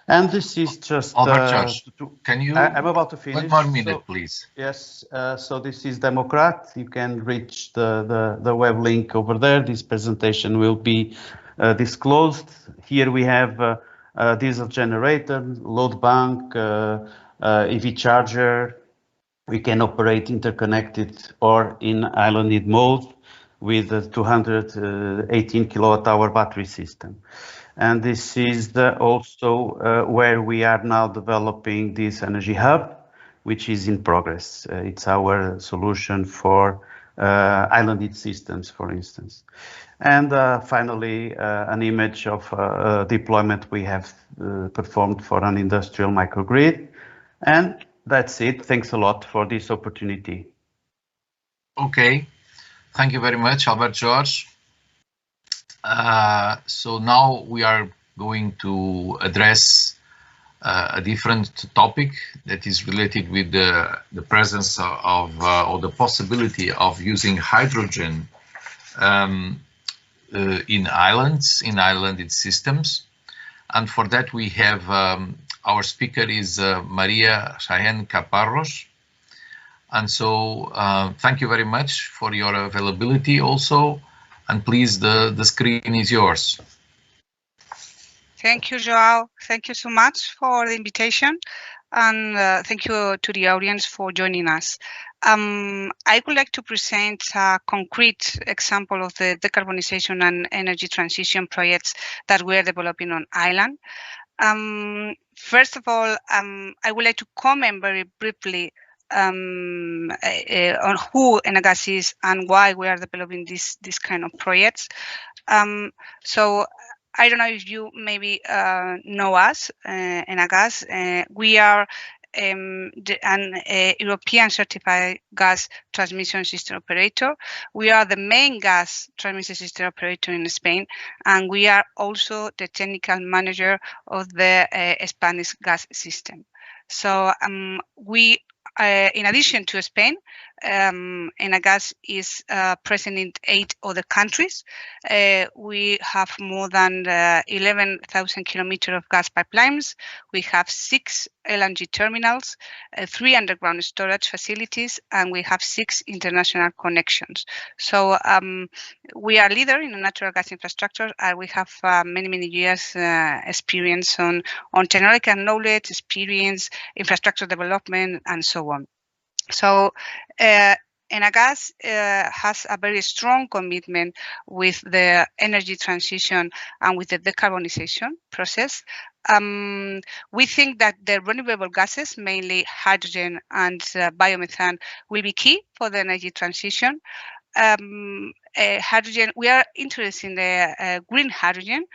And this is just... Albert, can you... I'm about to finish. 1 more minute, please. Yes, so this is Democrat. You can reach the web link over there. This presentation will be disclosed. Here we have diesel generator, load bank, EV charger. We can operate interconnected or in islanded mode with a 218 kilowatt hour battery system. And this is also where we are now developing this energy hub, which is in progress. It's our solution for islanded systems, for instance. And finally, an image of a deployment we have performed for an industrial microgrid. And that's it. Thanks a lot for this opportunity. Okay. Thank you very much, Albert Jorge. So now we are going to address a different topic that is related with the presence of or the possibility of using hydrogen in islands, in islanded systems. And for that we have our speaker is Maria Cheyenne Caparros. And so thank you very much for your availability also. And please, the screen is yours. Thank you, Joao. Thank you so much for the invitation. And thank you to the audience for joining us. I would like to present a concrete example of the decarbonization and energy transition projects that we are developing on island. First of all, I would like to comment very briefly on who Enagas is and why we are developing this kind of projects. So I don't know if you maybe know us, Enagas. We are an European certified gas transmission system operator. We are the main gas transmission system operator in Spain, and we are also the technical manager of the Spanish gas system. So we, in addition to Spain, Enagas is present in 8 other countries. We have more than 11,000 kilometers of gas pipelines. We have 6 LNG terminals, 3 underground storage facilities, and we have 6 international connections. So we are leader in natural gas infrastructure, and we have many years experience on technological knowledge, experience, infrastructure development, and so on. So Enagas has a very strong commitment with the energy transition and with the decarbonization process. We think that the renewable gases, mainly hydrogen and biomethane, will be key for the energy transition. Hydrogen, we are interested in the green hydrogen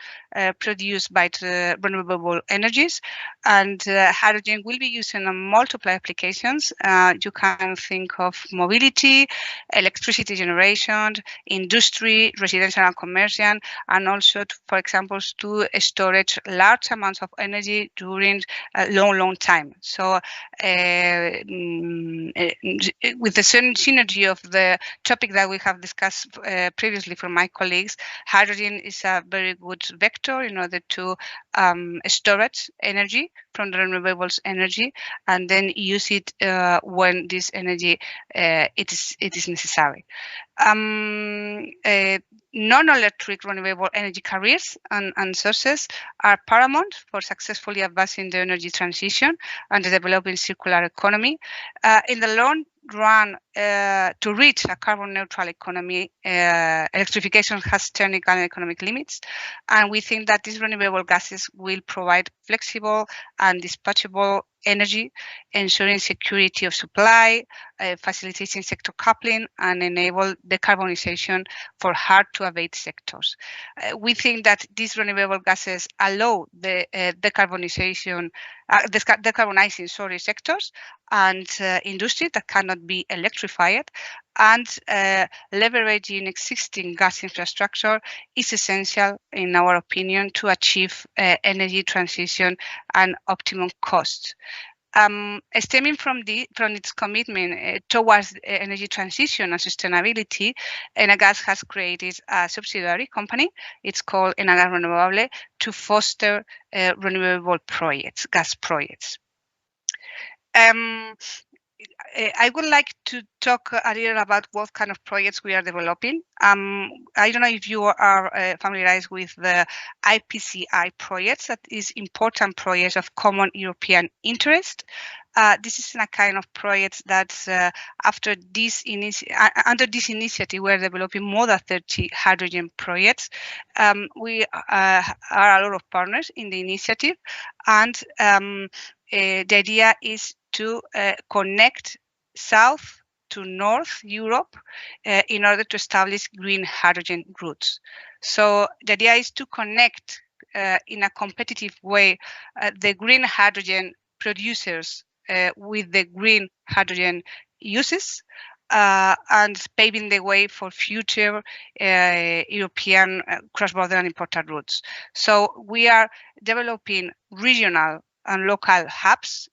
produced by the renewable energies, and hydrogen will be used in multiple applications. You can think of mobility, electricity generation, industry, residential and commercial, and also, for example, to storage large amounts of energy during a long time. So with the synergy of the topic that we have discussed previously from my colleagues, hydrogen is a very good vector in order to storage energy from the renewables energy and then use it when this energy it is necessary. Non-electric renewable energy carriers and sources are paramount for successfully advancing the energy transition and the developing circular economy. In the long run, to reach a carbon neutral economy, electrification has technical and economic limits, and we think that these renewable gases will provide flexible and dispatchable energy, ensuring security of supply, facilitating sector coupling, and enable decarbonization for hard-to-abate sectors. We think that these renewable gases allow the decarbonizing sectors and industry that cannot be electrified, and leveraging existing gas infrastructure is essential, in our opinion, to achieve energy transition and optimum cost. Stemming from its commitment towards energy transition and sustainability, Enagas has created a subsidiary company. It's called Enagas Renewables to foster renewable projects, gas projects. I would like to talk a little about what kind of projects we are developing. I don't know if you are familiarized with the Ipci projects, that is important projects of common European interest. This is a kind of project that under this initiative, we're developing more than 30 hydrogen projects. We are a lot of partners in the initiative, and the idea is to connect South to North Europe in order to establish green hydrogen routes. So the idea is to connect in a competitive way the green hydrogen producers with the green hydrogen uses, and paving the way for future European cross-border and important routes. So we are developing regional and local hubs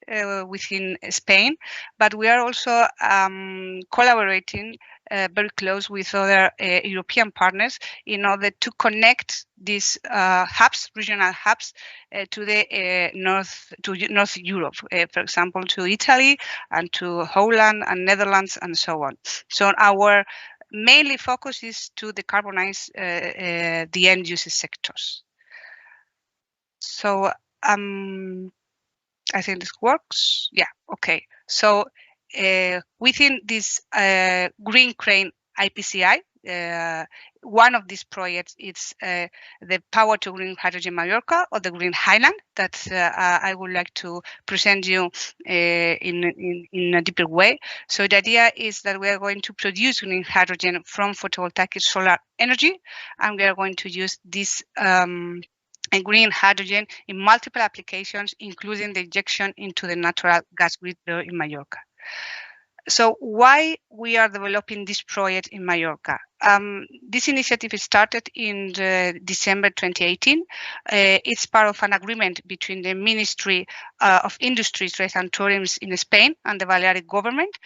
within Spain, but we are also collaborating very close with other European partners in order to connect these hubs, regional hubs, to the North Europe, for example, to Italy and to Holland and Netherlands and so on. So our mainly focus is to decarbonize the end user sectors. So I think this works. Yeah, okay. So within this Green Crane IPCI, one of these projects is the Power to Green Hydrogen Mallorca, or the Green Highland, that I would like to present you in a deeper way. So the idea is that we are going to produce green hydrogen from photovoltaic solar energy, and we are going to use this and green hydrogen in multiple applications, including the injection into the natural gas grid there in Mallorca. So why we are developing this project in Mallorca? This initiative started in December 2018. It's part of an agreement between the Ministry of Industry, Trade and Tourism in Spain and the Balearic government,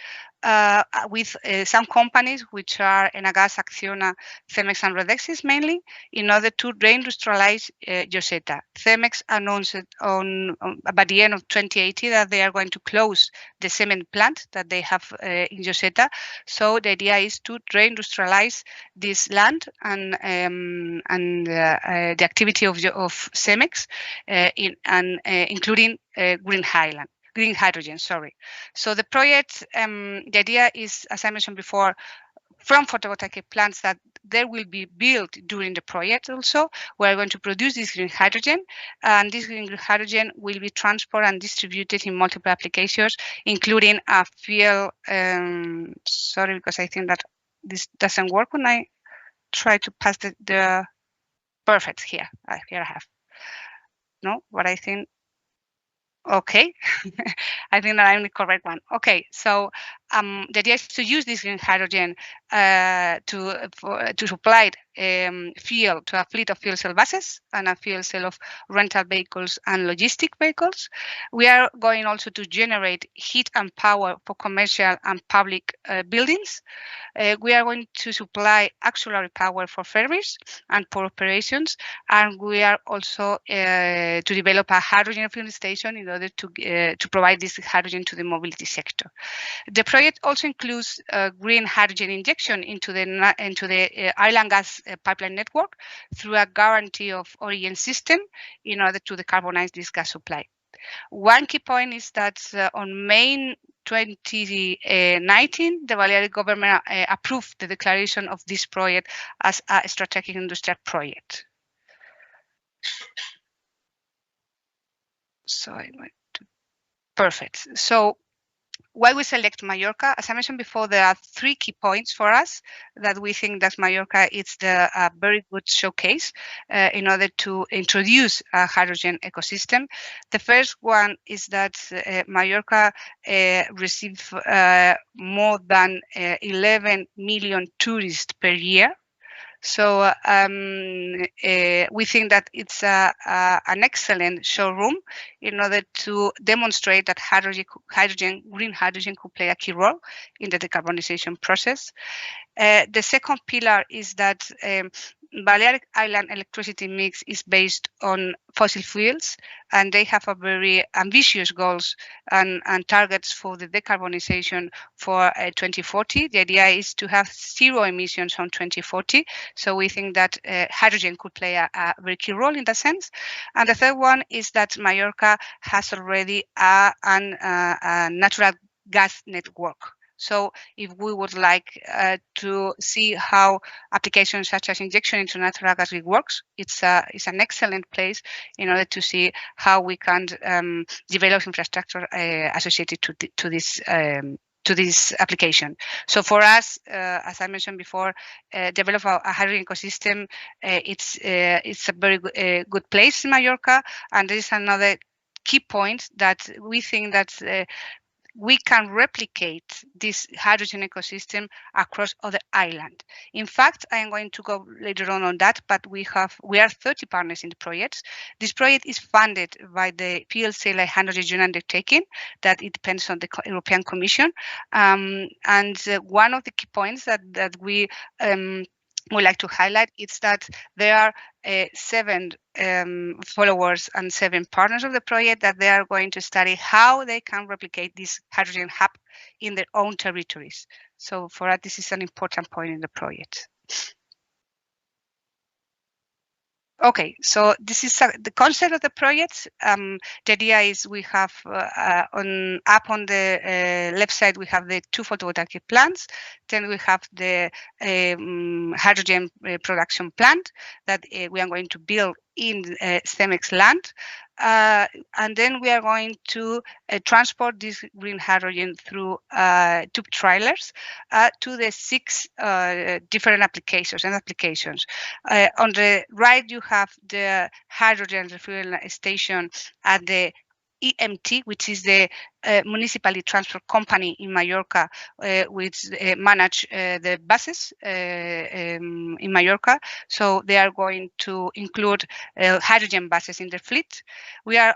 with some companies, which are Enagas, Acciona, Cemex and Redexis mainly, in order to reindustrialize Lloseta. Cemex announced by the end of 2018 that they are going to close the cement plant that they have in Lloseta. So the idea is to reindustrialize this land and the activity of Cemex, including green hydrogen, sorry. So the project, the idea is, as I mentioned before, from photovoltaic plants that there will be built during the project also. We're going to produce this green hydrogen, and this green hydrogen will be transported and distributed in multiple applications, including a fuel, sorry, because I think that this doesn't work when I try to pass the perfect here. Here I have. No, but I think, okay, I think that I'm the correct one. Okay, so the idea is to use this green hydrogen to supply fuel to a fleet of fuel cell buses and a fuel cell of rental vehicles and logistic vehicles. We are going also to generate heat and power for commercial and public buildings. We are going to supply auxiliary power for ferries and port operations, and we are also to develop a hydrogen fueling station in order to provide this hydrogen to the mobility sector. The project also includes green hydrogen injection into the island gas pipeline network through a guarantee of origin system in order to decarbonize this gas supply. One key point is that on May 2019, the Balearic government approved the declaration of this project as a strategic industrial project. So I went to perfect. So why we select Mallorca? As I mentioned before, there are three key points for us that we think that Mallorca is the very good showcase in order to introduce a hydrogen ecosystem. The first one is that Mallorca receives more than 11 million tourists per year. So we think that it's an excellent showroom in order to demonstrate that green hydrogen could play a key role in the decarbonization process. The second pillar is that Balearic Island electricity mix is based on fossil fuels, and they have a very ambitious goals and targets for the decarbonization for 2040. The idea is to have 0 emissions on 2040. So we think that hydrogen could play a very key role in that sense. And the third one is that Mallorca has already a natural gas network. So if we would like to see how applications such as injection into natural gas works, it's an excellent place in order to see how we can develop infrastructure associated to this application. So for us, as I mentioned before, develop a hydrogen ecosystem. It's a very good place in Mallorca, and there is another key point that we think that we can replicate this hydrogen ecosystem across other islands. In fact, I am going to go later on that, but we are 30 partners in the project. This project is funded by the PLC hydrogen undertaking, that it depends on the European Commission. And one of the key points that we would like to highlight is that there are 7 followers and 7 partners of the project that they are going to study how they can replicate this hydrogen hub in their own territories. So for us, this is an important point in the project. Okay, so this is the concept of the project. The idea is we have up on the left side, we have the 2 photovoltaic plants. Then we have the hydrogen production plant that we are going to build in Cemex land. And then we are going to transport this green hydrogen through tube trailers to the 6 different applications. On the right, you have the hydrogen refueling station at the EMT, which is the municipality transport company in Mallorca, which manage the buses in Mallorca. So they are going to include hydrogen buses in their fleet. We are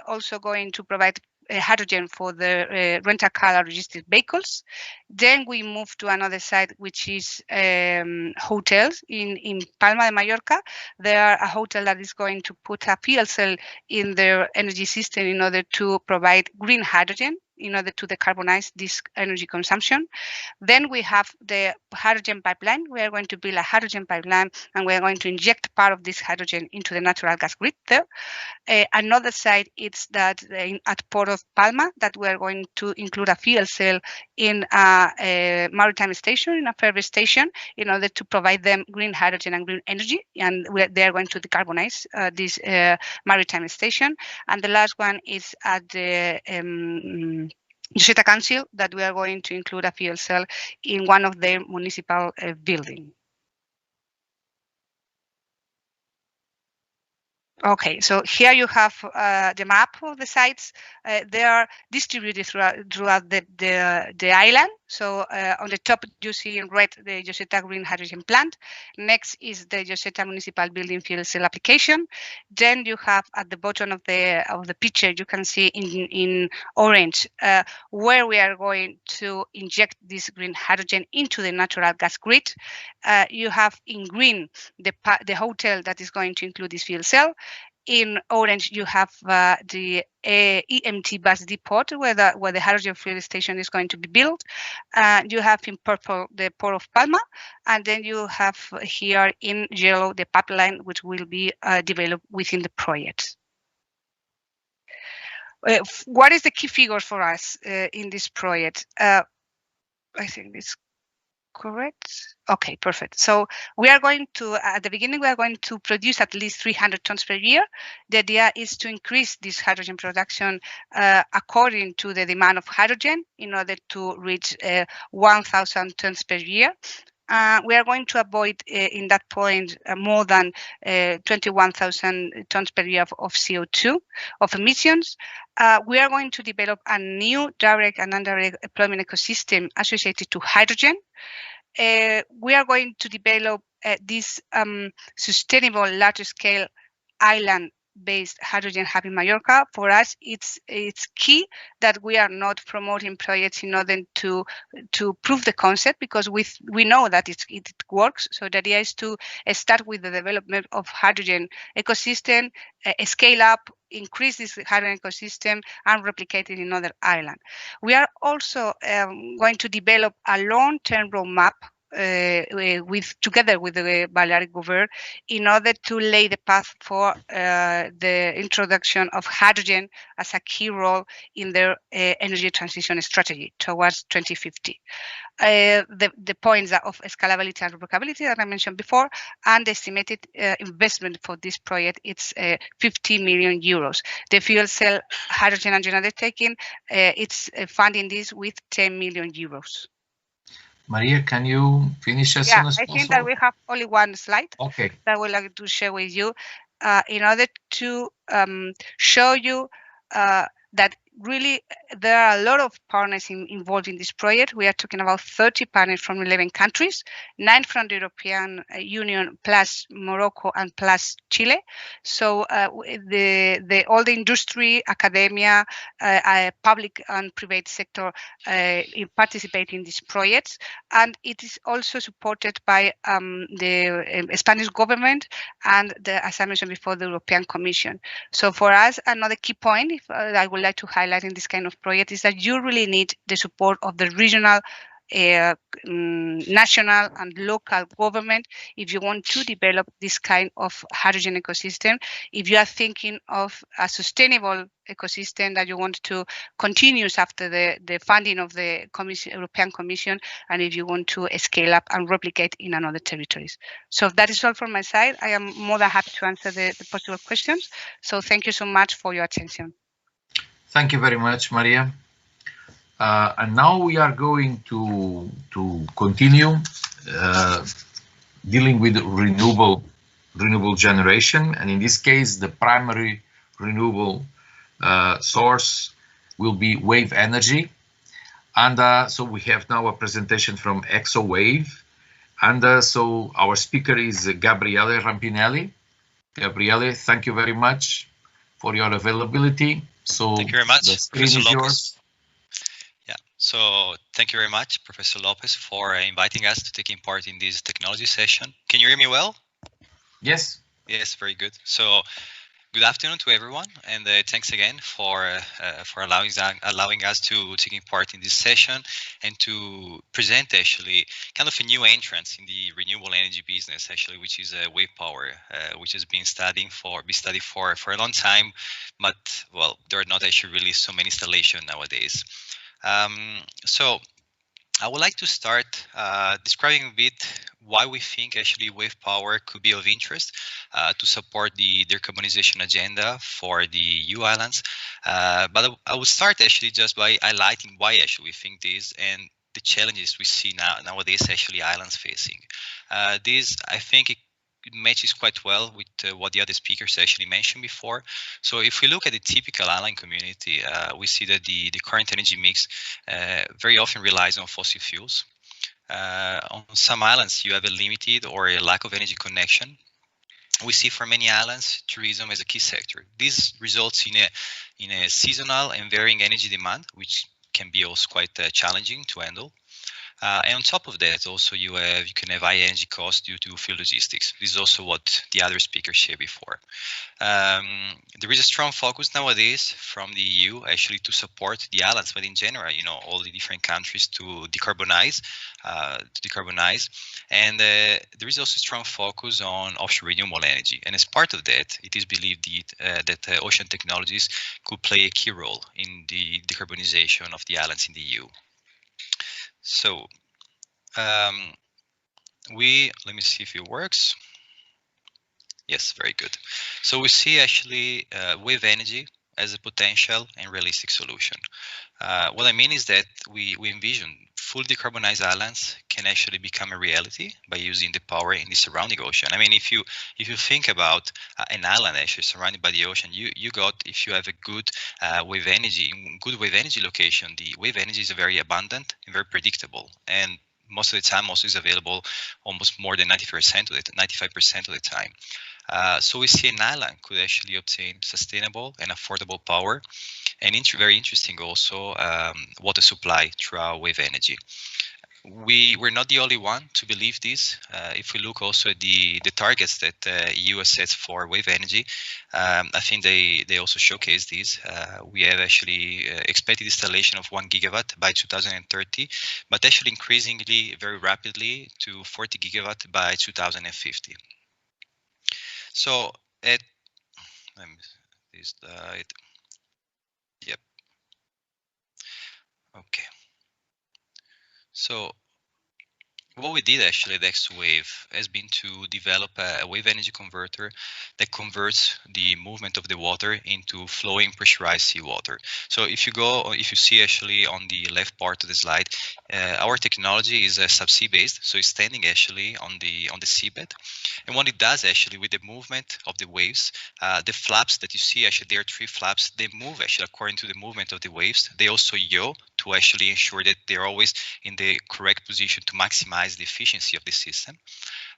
also going to provide hydrogen for the rental car logistic vehicles. Then we move to another site, which is hotels in Palma de Mallorca. There are a hotel that is going to put a fuel cell in their energy system in order to provide green hydrogen in order to decarbonize this energy consumption. Then we have the hydrogen pipeline. We are going to build a hydrogen pipeline, and we are going to inject part of this hydrogen into the natural gas grid there. Another side is that at Port of Palma, that we are going to include a fuel cell in a maritime station, in a ferry station, in order to provide them green hydrogen and green energy, and they are going to decarbonize this maritime station. And the last one is at the Joseta Council, that we are going to include a fuel cell in one of their municipal buildings. Okay, so here you have the map of the sites. They are distributed throughout the island. So on the top, you see in red the Joseta Green Hydrogen Plant. Next is the Joseta Municipal Building Fuel Cell Application. Then you have at the bottom of the picture, you can see in orange where we are going to inject this green hydrogen into the natural gas grid. You have in green the hotel that is going to include this fuel cell. In orange, you have the EMT bus depot where the hydrogen fuel station is going to be built. You have in purple the Port of Palma, and then you have here in yellow the pipeline, which will be developed within the project. What is the key figures for us in this project? I think it's correct. Okay, perfect. So we are going to, at the beginning, we are going to produce at least 300 tons per year. The idea is to increase this hydrogen production according to the demand of hydrogen in order to reach 1,000 tons per year. We are going to avoid in that point more than 21,000 tons per year of CO2 of emissions. We are going to develop a new direct and indirect deployment ecosystem associated to hydrogen. We are going to develop this sustainable large-scale island-based hydrogen hub in Mallorca. For us, it's key that we are not promoting projects in order to prove the concept, because we know that it works. So the idea is to start with the development of hydrogen ecosystem, scale up, increase this hydrogen ecosystem, and replicate it in other islands. We are also going to develop a long-term roadmap together with the Balearic government in order to lay the path for the introduction of hydrogen as a key role in their energy transition strategy towards 2050. The points of scalability and replicability that I mentioned before, and the estimated investment for this project, it's 50 million euros. The fuel cell hydrogen and undertaking, it's funding this with 10 million euros. Maria, can you finish as soon as possible? I think that we have only one slide that I would like to share with you in order to show you that really there are a lot of partners involved in this project. We are talking about 30 partners from 11 countries, 9 from the European Union, plus Morocco and plus Chile. So all the industry, academia, public and private sector participate in these projects. And it is also supported by the Spanish government and, as I mentioned before, the European Commission. So for us, another key point I would like to highlight in this kind of project is that you really need the support of the regional, national and local government if you want to develop this kind of hydrogen ecosystem. If you are thinking of a sustainable ecosystem that you want to continue after the funding of the European Commission, and if you want to scale up and replicate in another territories. So that is all from my side. I am more than happy to answer the possible questions. So thank you so much for your attention. Thank you very much, Maria. And now we are going to continue dealing with renewable generation, and in this case, the primary renewable source will be wave energy. And so we have now a presentation from ExoWave, and so our speaker is Gabriele Rampinelli. Gabriele, thank you very much for your availability. So thank you very much, the screen is yours. Yeah, so thank you very much, Professor Lopez, for inviting us to taking part in this technology session. Can you hear me well? Yes. Yes, very good. So good afternoon to everyone, and thanks again for allowing us to taking part in this session and to present actually kind of a new entrance in the renewable energy business, actually, which is wave power, which has been studied for a long time, but well, there are not actually really so many installations nowadays. So I would like to start describing a bit why we think actually wave power could be of interest to support the decarbonization agenda for the EU islands. But I will start actually just by highlighting why actually we think this and the challenges we see nowadays actually islands facing. This, I think, it matches quite well with what the other speakers actually mentioned before. So if we look at the typical island community, we see that the current energy mix very often relies on fossil fuels. On some islands, you have a limited or a lack of energy connection. We see for many islands, tourism as a key sector. This results in a seasonal and varying energy demand, which can be also quite challenging to handle. And on top of that, also you can have high energy costs due to fuel logistics. This is also what the other speakers shared before. There is a strong focus nowadays from the EU actually to support the islands, but in general, all the different countries to decarbonize. And there is also a strong focus on offshore renewable energy. And as part of that, it is believed that ocean technologies could play a key role in the decarbonization of the islands in the EU. So let me see if it works. Yes, very good. So we see actually wave energy as a potential and realistic solution. What I mean is that we envision full decarbonized islands can actually become a reality by using the power in the surrounding ocean. I mean, if you think about an island actually surrounded by the ocean, if you have a good wave energy location, the wave energy is very abundant and very predictable. And most of the time also is available almost more than 95% of the time. So we see an island could actually obtain sustainable and affordable power, and very interesting also water supply through our wave energy. We're not the only one to believe this. If we look also at the targets that EU has set for wave energy, I think they also showcase this. We have actually expected installation of 1 gigawatt by 2030, but actually increasingly very rapidly to 40 gigawatt by 2050. So at this slide, yep. Okay. So what we did actually at XWave has been to develop a wave energy converter that converts the movement of the water into flowing pressurized seawater. So if you see actually on the left part of the slide, our technology is subsea based, so it's standing actually on the seabed. And what it does actually with the movement of the waves, the flaps that you see, actually there are 3 flaps, they move actually according to the movement of the waves. They also yaw to actually ensure that they're always in the correct position to maximize the efficiency of the system,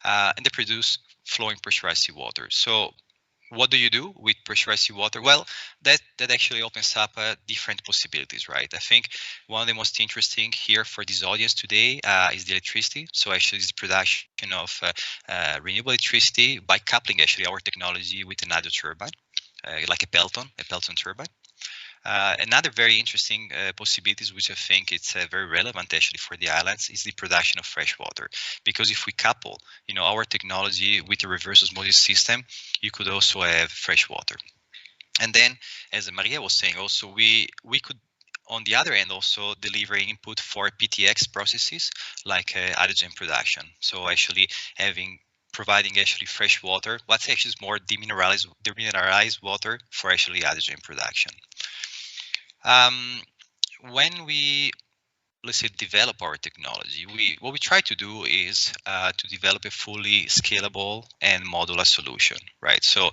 and they produce flowing pressurized seawater. So what do you do with pressurized seawater? Well, that actually opens up different possibilities, right? I think one of the most interesting here for this audience today is the electricity. So actually it's the production of renewable electricity by coupling actually our technology with an hydro turbine, like a Pelton turbine. Another very interesting possibilities, which I think it's very relevant actually for the islands, is the production of fresh water. Because if we couple, our technology with a reverse osmosis system, you could also have fresh water. And then, as Maria was saying, also we could, on the other end, also deliver input for PTX processes like hydrogen production. So actually providing actually fresh water, what's actually is more demineralized water for actually hydrogen production. When we, let's say, develop our technology, what we try to do is to develop a fully scalable and modular solution, right? So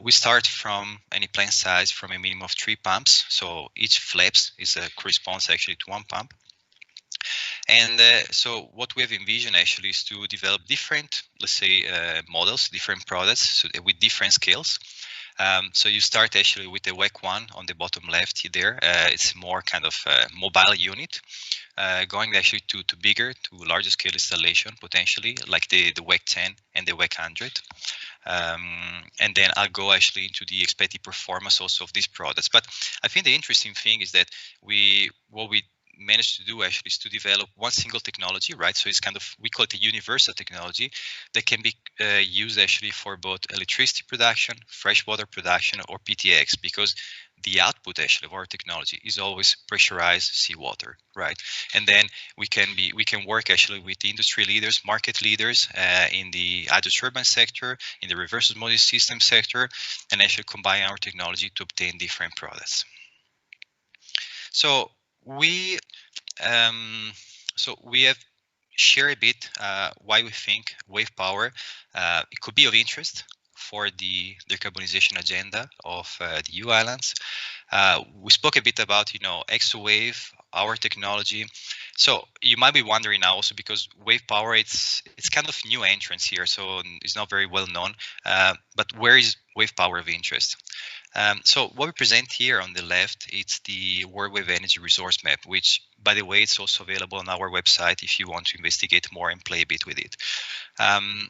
we start from any plant size from a minimum of 3 pumps. So each flaps corresponds actually to 1 pump. And so what we have envisioned actually is to develop different, let's say, models, different products with different scales. So you start actually with the WEC 1 on the bottom left there. It's more kind of mobile unit, going actually to bigger, to larger scale installation potentially, like the WEC 10 and the WEC 100. And then I'll go actually into the expected performance also of these products. But I think the interesting thing is that what we managed to do actually is to develop one single technology, right? So it's kind of, we call it a universal technology that can be used actually for both electricity production, freshwater production, or PTX, because the output actually of our technology is always pressurized seawater, right? And then we can work actually with industry leaders, market leaders in the hydro turbine sector, in the reverse osmosis system sector, and actually combine our technology to obtain different products. So we have shared a bit why we think wave power it could be of interest for the decarbonization agenda of the EU islands. We spoke a bit about XWave, our technology. So you might be wondering now also, because wave power it's kind of new entrance here, so it's not very well known. But where is wave power of interest? So what we present here on the left, it's the World Wave Energy Resource Map, which, by the way, it's also available on our website if you want to investigate more and play a bit with it.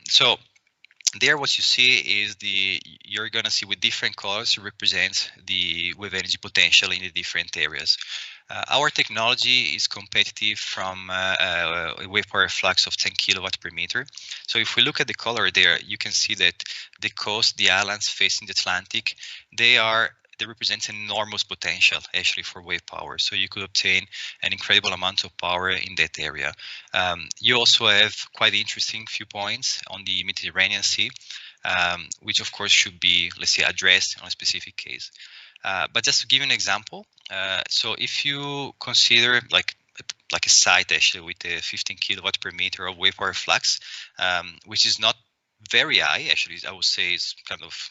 So there, what you see is you're going to see with different colors represents the wave energy potential in the different areas. Our technology is competitive from a wave power flux of 10 kilowatt per meter. So if we look at the color there, you can see that the coast, the islands facing the Atlantic, they represent enormous potential actually for wave power. So you could obtain an incredible amount of power in that area. You also have quite interesting few points on the Mediterranean Sea, which of course should be, let's say, addressed on a specific case. But just to give you an example, so if you consider like a site actually with a 15 kilowatt per meter of wave power flux, which is not very high. Actually, I would say it's kind of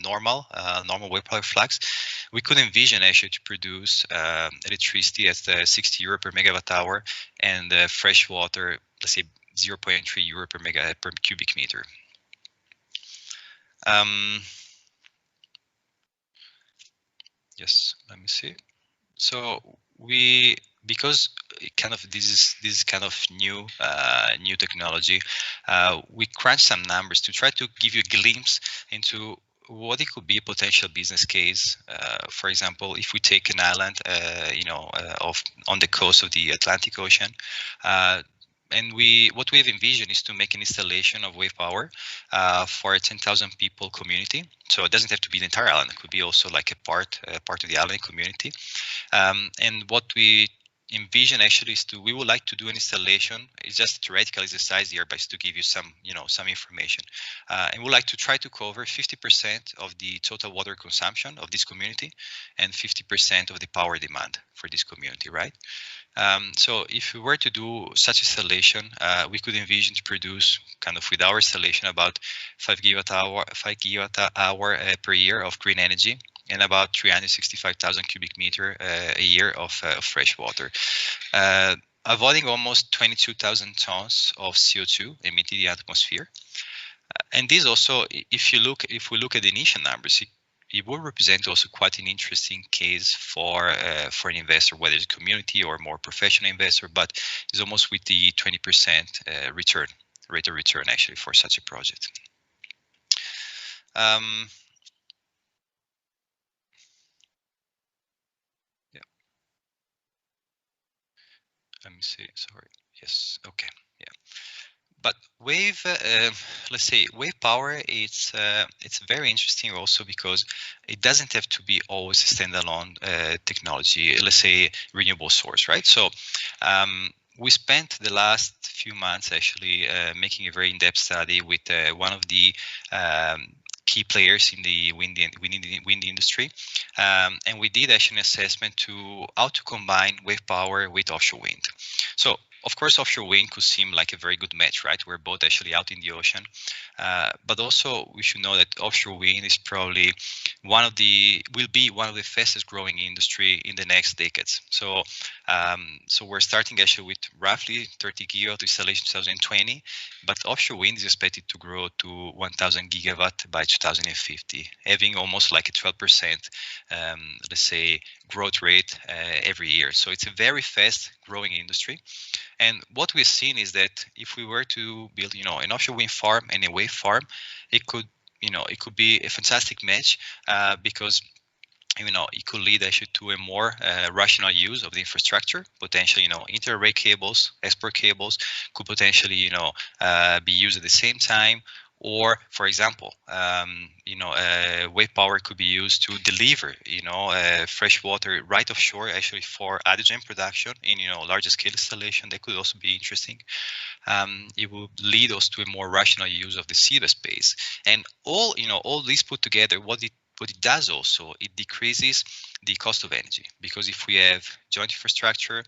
normal wave power flux. We could envision actually to produce electricity at 60 euro per megawatt hour, and fresh water, let's say 0.3 euro per cubic meter. Yes, let me see. So because this is kind of new technology, we crunched some numbers to try to give you a glimpse into what it could be a potential business case. For example, if we take an island, on the coast of the Atlantic Ocean, and what we have envisioned is to make an installation of wave power for a 10,000 people community. So it doesn't have to be the entire island; it could be also like a part of the island community. And what we envision actually is we would like to do an installation. It's just theoretical exercise here, but it's to give you some information. And we'd like to try to cover 50% of the total water consumption of this community and 50% of the power demand for this community, right? So if we were to do such installation, we could envision to produce kind of with our installation about 5 gigawatt hour per year of green energy, and about 365,000 cubic meter a year of fresh water, avoiding almost 22,000 tons of CO2 emitted in the atmosphere. And this also, if we look at the initial numbers, it will represent also quite an interesting case for an investor, whether it's a community or more professional investor, but it's almost with the 20% rate of return actually for such a project. Let me see, sorry. Yes, okay, yeah. But wave, let's say wave power, it's very interesting also because it doesn't have to be always a standalone technology, let's say renewable source, right? So we spent the last few months actually making a very in-depth study with one of the key players in the wind industry, and we did actually an assessment to how to combine wave power with offshore wind. So of course, offshore wind could seem like a very good match, right? We're both actually out in the ocean, but also we should know that offshore wind is probably will be one of the fastest growing industry in the next decades. So, so we're starting actually with roughly 30 gigawatt installation in 2020, but offshore wind is expected to grow to 1,000 gigawatt by 2050, having almost like a 12%, let's say, growth rate every year. So it's a very fast growing industry. And what we've seen is that if we were to build, an offshore wind farm and a wave farm, it could be a fantastic match because it could lead actually to a more rational use of the infrastructure. Potentially, inter-array cables, export cables could potentially, be used at the same time. Or, for example, wave power could be used to deliver, fresh water right offshore, actually for hydrogen production in, larger scale installation. That could also be interesting. It will lead us to a more rational use of the seabed space. And all these put together, what it does also, it decreases the cost of energy, because if we have joint infrastructure,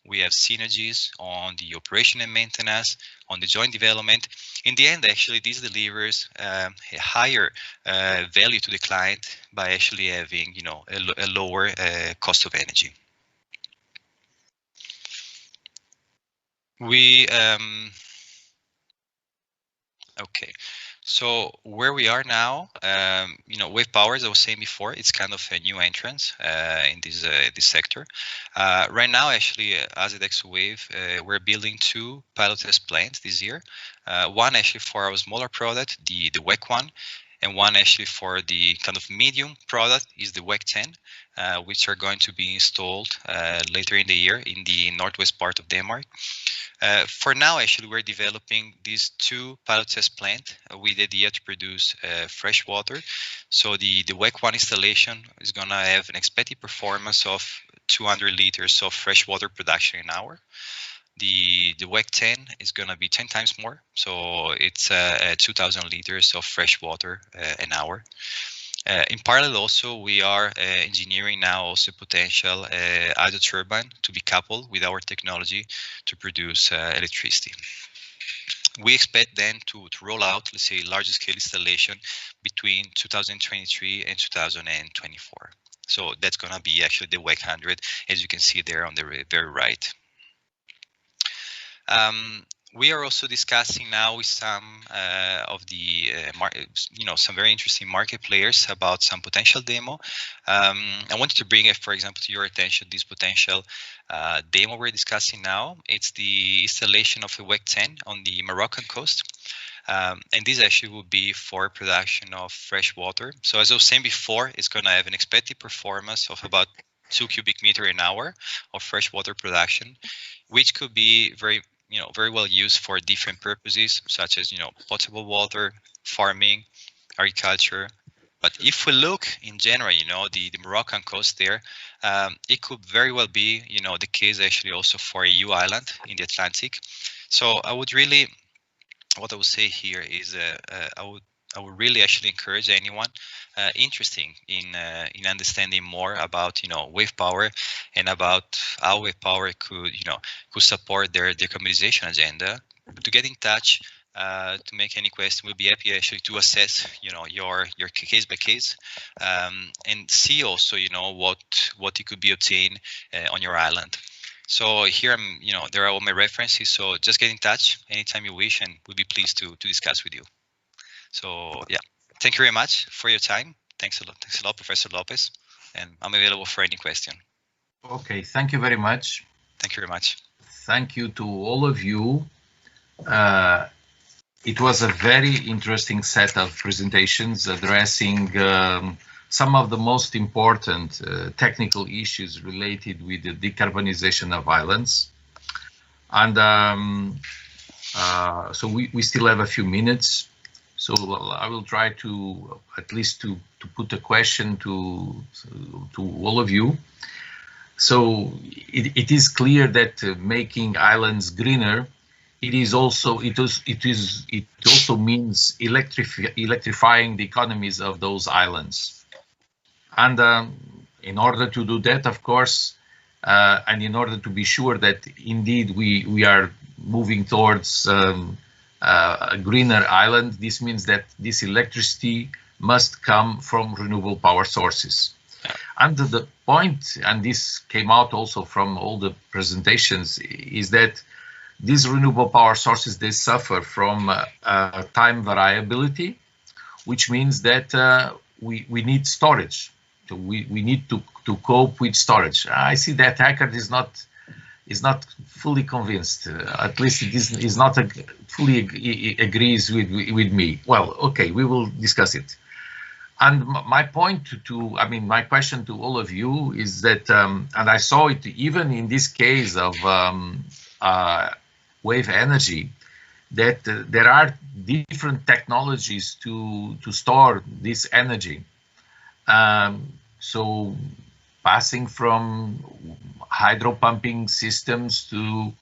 we have synergies on the operation and maintenance, on the joint development. In the end, actually, this delivers a higher value to the client by actually having, a lower cost of energy. Okay. So where we are now, wave power, as I was saying before, it's kind of a new entrance in this sector. Right now, actually, as at ExoWave, we're building 2 pilot test plants this year. One actually for our smaller product, the WEC one, and one actually for the kind of medium product is the WEC 10, which are going to be installed later in the year in the northwest part of Denmark. For now, actually, we're developing these 2 pilot test plants with the idea to produce fresh water. So the WEC 1 installation is going to have an expected performance of 200 liters of fresh water production an hour. The WEC 10 is going to be 10 times more. So it's 2,000 liters of fresh water an hour. In parallel, also, we are engineering now also potential hydro turbine to be coupled with our technology to produce electricity. We expect then to roll out, let's say, larger scale installation between 2023 and 2024. So that's going to be actually the WEC 100, as you can see there on the very right. We are also discussing now with some of the, some very interesting market players about some potential demo. I wanted to bring, for example, to your attention this potential demo we're discussing now. It's the installation of a WEC 10 on the Moroccan coast. And this actually will be for production of fresh water. So as I was saying before, it's going to have an expected performance of about 2 cubic meters an hour of fresh water production, which could be very well used for different purposes, such as, potable water, farming, agriculture. But if we look in general, the Moroccan coast there, it could very well be, the case actually also for a EU island in the Atlantic. So I would really, what I would say here is I would really actually encourage anyone interested in understanding more about wave power and about how wave power could support their decarbonization agenda to get in touch, to make any question. We'll be happy actually to assess your case by case, and see also what it could be obtained on your island. So here there are all my references, so just get in touch anytime you wish, and we'll be pleased to discuss with you. So yeah, thank you very much for your time. Thanks a lot, Professor Lopez, and I'm available for any question. Okay, thank you very much. Thank you very much. Thank you to all of you. It was a very interesting set of presentations addressing some of the most important technical issues related with the decarbonization of islands. And so we still have a few minutes. So I will try to at least to put a question to all of you. So it is clear that making islands greener, it also means electrifying the economies of those islands. And in order to do that, of course, and in order to be sure that indeed we are moving towards a greener island, this means that this electricity must come from renewable power sources. And the point, and this came out also from all the presentations, is that these renewable power sources, they suffer from time variability, which means that we need storage. So we need to cope with storage. I see that Hackard is not fully convinced. At least it is not fully agrees with me. Well, okay, we will discuss it. And my point my question to all of you is that, and I saw it even in this case of wave energy, that there are different technologies to store this energy. So passing from hydro pumping systems to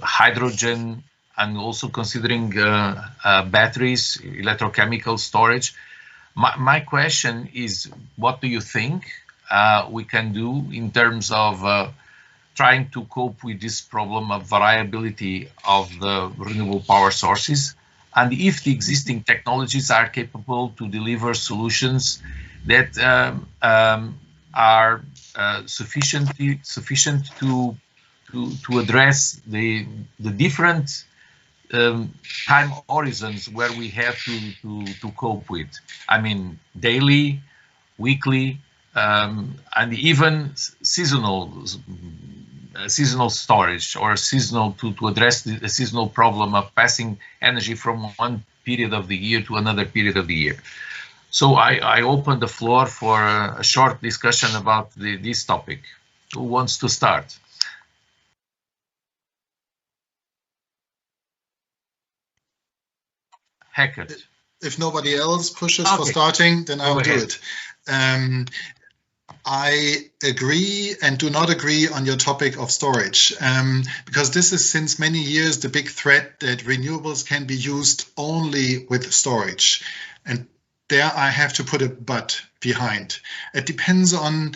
hydrogen, and also considering batteries, electrochemical storage. My question is, what do you think we can do in terms of trying to cope with this problem of variability of the renewable power sources, and if the existing technologies are capable to deliver solutions that are sufficient to address the different time horizons where we have to cope with. I mean, daily, weekly, and even seasonal storage, or seasonal to address the seasonal problem of passing energy from one period of the year to another period of the year. So I open the floor for a short discussion about this topic. Who wants to start? Hackett. If nobody else pushes for starting, then I will do it. I agree and do not agree on your topic of storage, because this is since many years the big threat that renewables can be used only with storage. And there I have to put a but behind. It depends on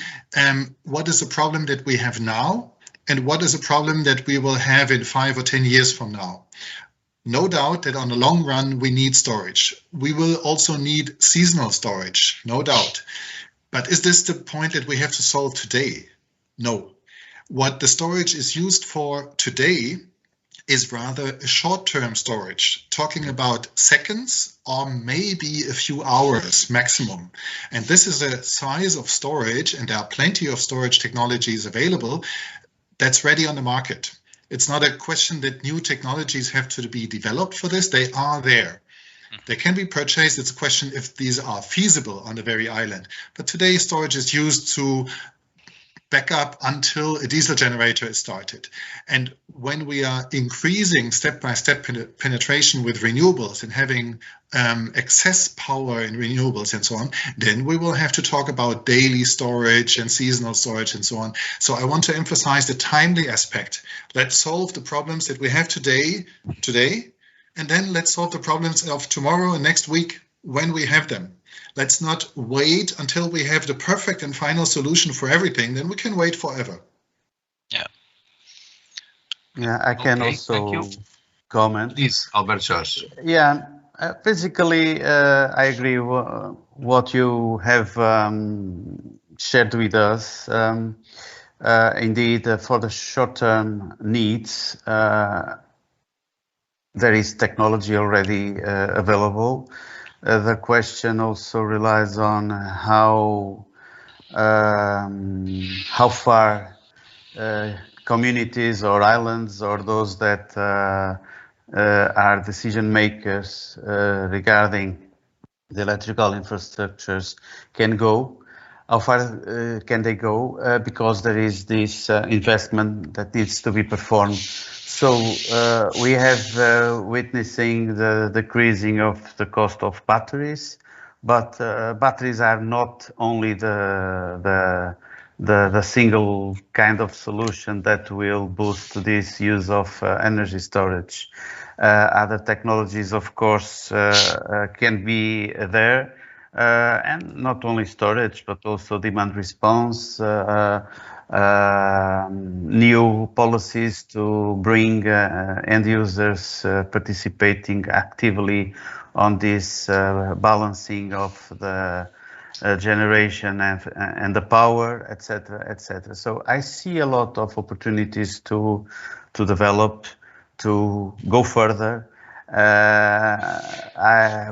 what is the problem that we have now and what is a problem that we will have in 5 or 10 years from now. No doubt that on the long run, we need storage. We will also need seasonal storage, no doubt. But is this the point that we have to solve today? No. What the storage is used for today is rather a short-term storage, talking about seconds or maybe a few hours maximum. And this is a size of storage, and there are plenty of storage technologies available that's ready on the market. It's not a question that new technologies have to be developed for this. They are there. They can be purchased. It's a question if these are feasible on the very island. But today, storage is used to back up until a diesel generator is started. And when we are increasing step-by-step penetration with renewables and having excess power in renewables and so on, then we will have to talk about daily storage and seasonal storage and so on. So I want to emphasize the timely aspect. Let's solve the problems that we have today, and then let's solve the problems of tomorrow and next week when we have them. Let's not wait until we have the perfect and final solution for everything. Then we can wait forever. Yeah. Yeah, I can also comment. Please, Albert George. Yeah, basically, I agree what you have shared with us. Indeed, for the short-term needs, there is technology already available. The question also relies on how far communities or islands or those that are decision makers regarding the electrical infrastructures can go. How far can they go? Because there is this investment that needs to be performed. So we have witnessing the decreasing of the cost of batteries, but batteries are not only the single kind of solution that will boost this use of energy storage. Other technologies, of course, can be there, and not only storage, but also demand response, new policies to bring end users participating actively on this balancing of the generation and the power, etc., etc. So I see a lot of opportunities to develop, to go further.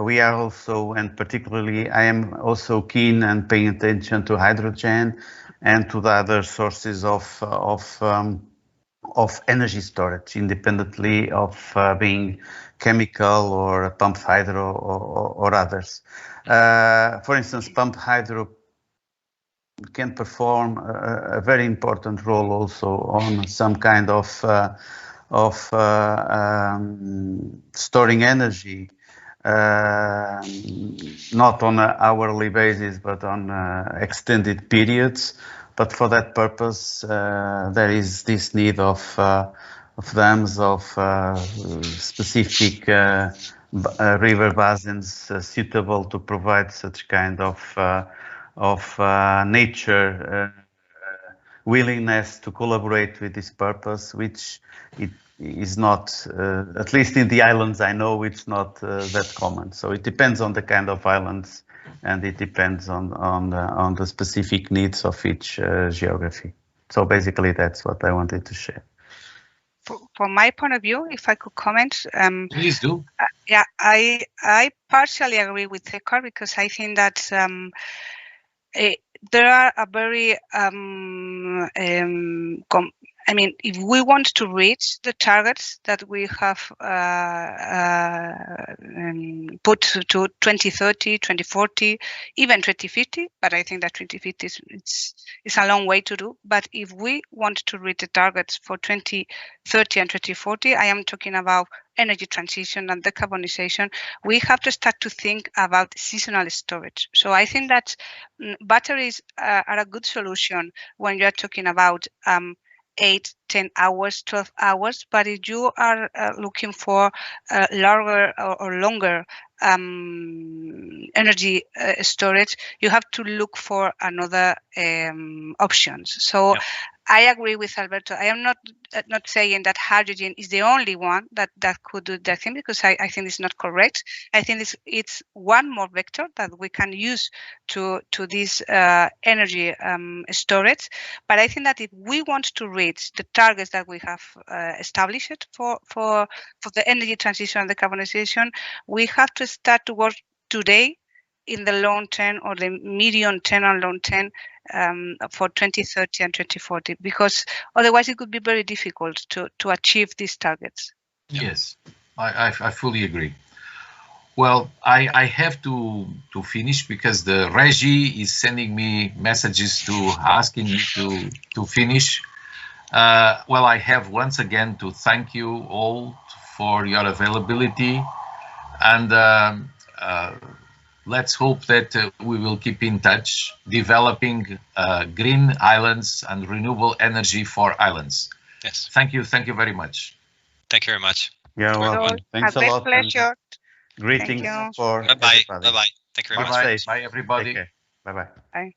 We are also, and particularly, I am also keen and paying attention to hydrogen and to the other sources of energy storage, independently of being chemical or pumped hydro or others. For instance, pumped hydro can perform a very important role also on some kind of storing energy, not on an hourly basis, but on extended periods. But for that purpose, there is this need of dams, of specific river basins suitable to provide such kind of nature willingness to collaborate with this purpose, which it is not, at least in the islands I know, it's not that common. So it depends on the kind of islands, and it depends on the specific needs of each geography. So basically, that's what I wanted to share. From my point of view, if I could comment, please do. Yeah, I partially agree with Eckhart, because I think that there are a very I mean, if we want to reach the targets that we have put to 2030, 2040, even 2050, but I think that 2050 is a long way to do. But if we want to reach the targets for 2030 and 2040, I am talking about energy transition and decarbonization, we have to start to think about seasonal storage. So I think that batteries are a good solution when you're talking about 8, 10 hours, 12 hours. But if you are looking for longer energy storage, you have to look for another options. So Yep. I agree with Alberto. I am not saying that hydrogen is the only one that could do that thing, because I think it's not correct. I think it's one more vector that we can use to this energy storage. But I think that if we want to reach the targets that we have established for the energy transition and decarbonization, we have to start to work today in the long term, or the medium term and long term, for 2030 and 2040, because otherwise it could be very difficult to achieve these targets. Yes, I fully agree. Well, I have to finish because the Regie is sending me messages asking me to finish. Well, I have once again to thank you all for your availability, and let's hope that we will keep in touch, developing green islands and renewable energy for islands. Yes. Thank you very much. Thank you very much. You're welcome. Thanks a lot. Pleasure. Greetings for Bye-bye. everybody. Bye-bye. Thank you very much. Bye, everybody. Take care. Bye-bye. Bye.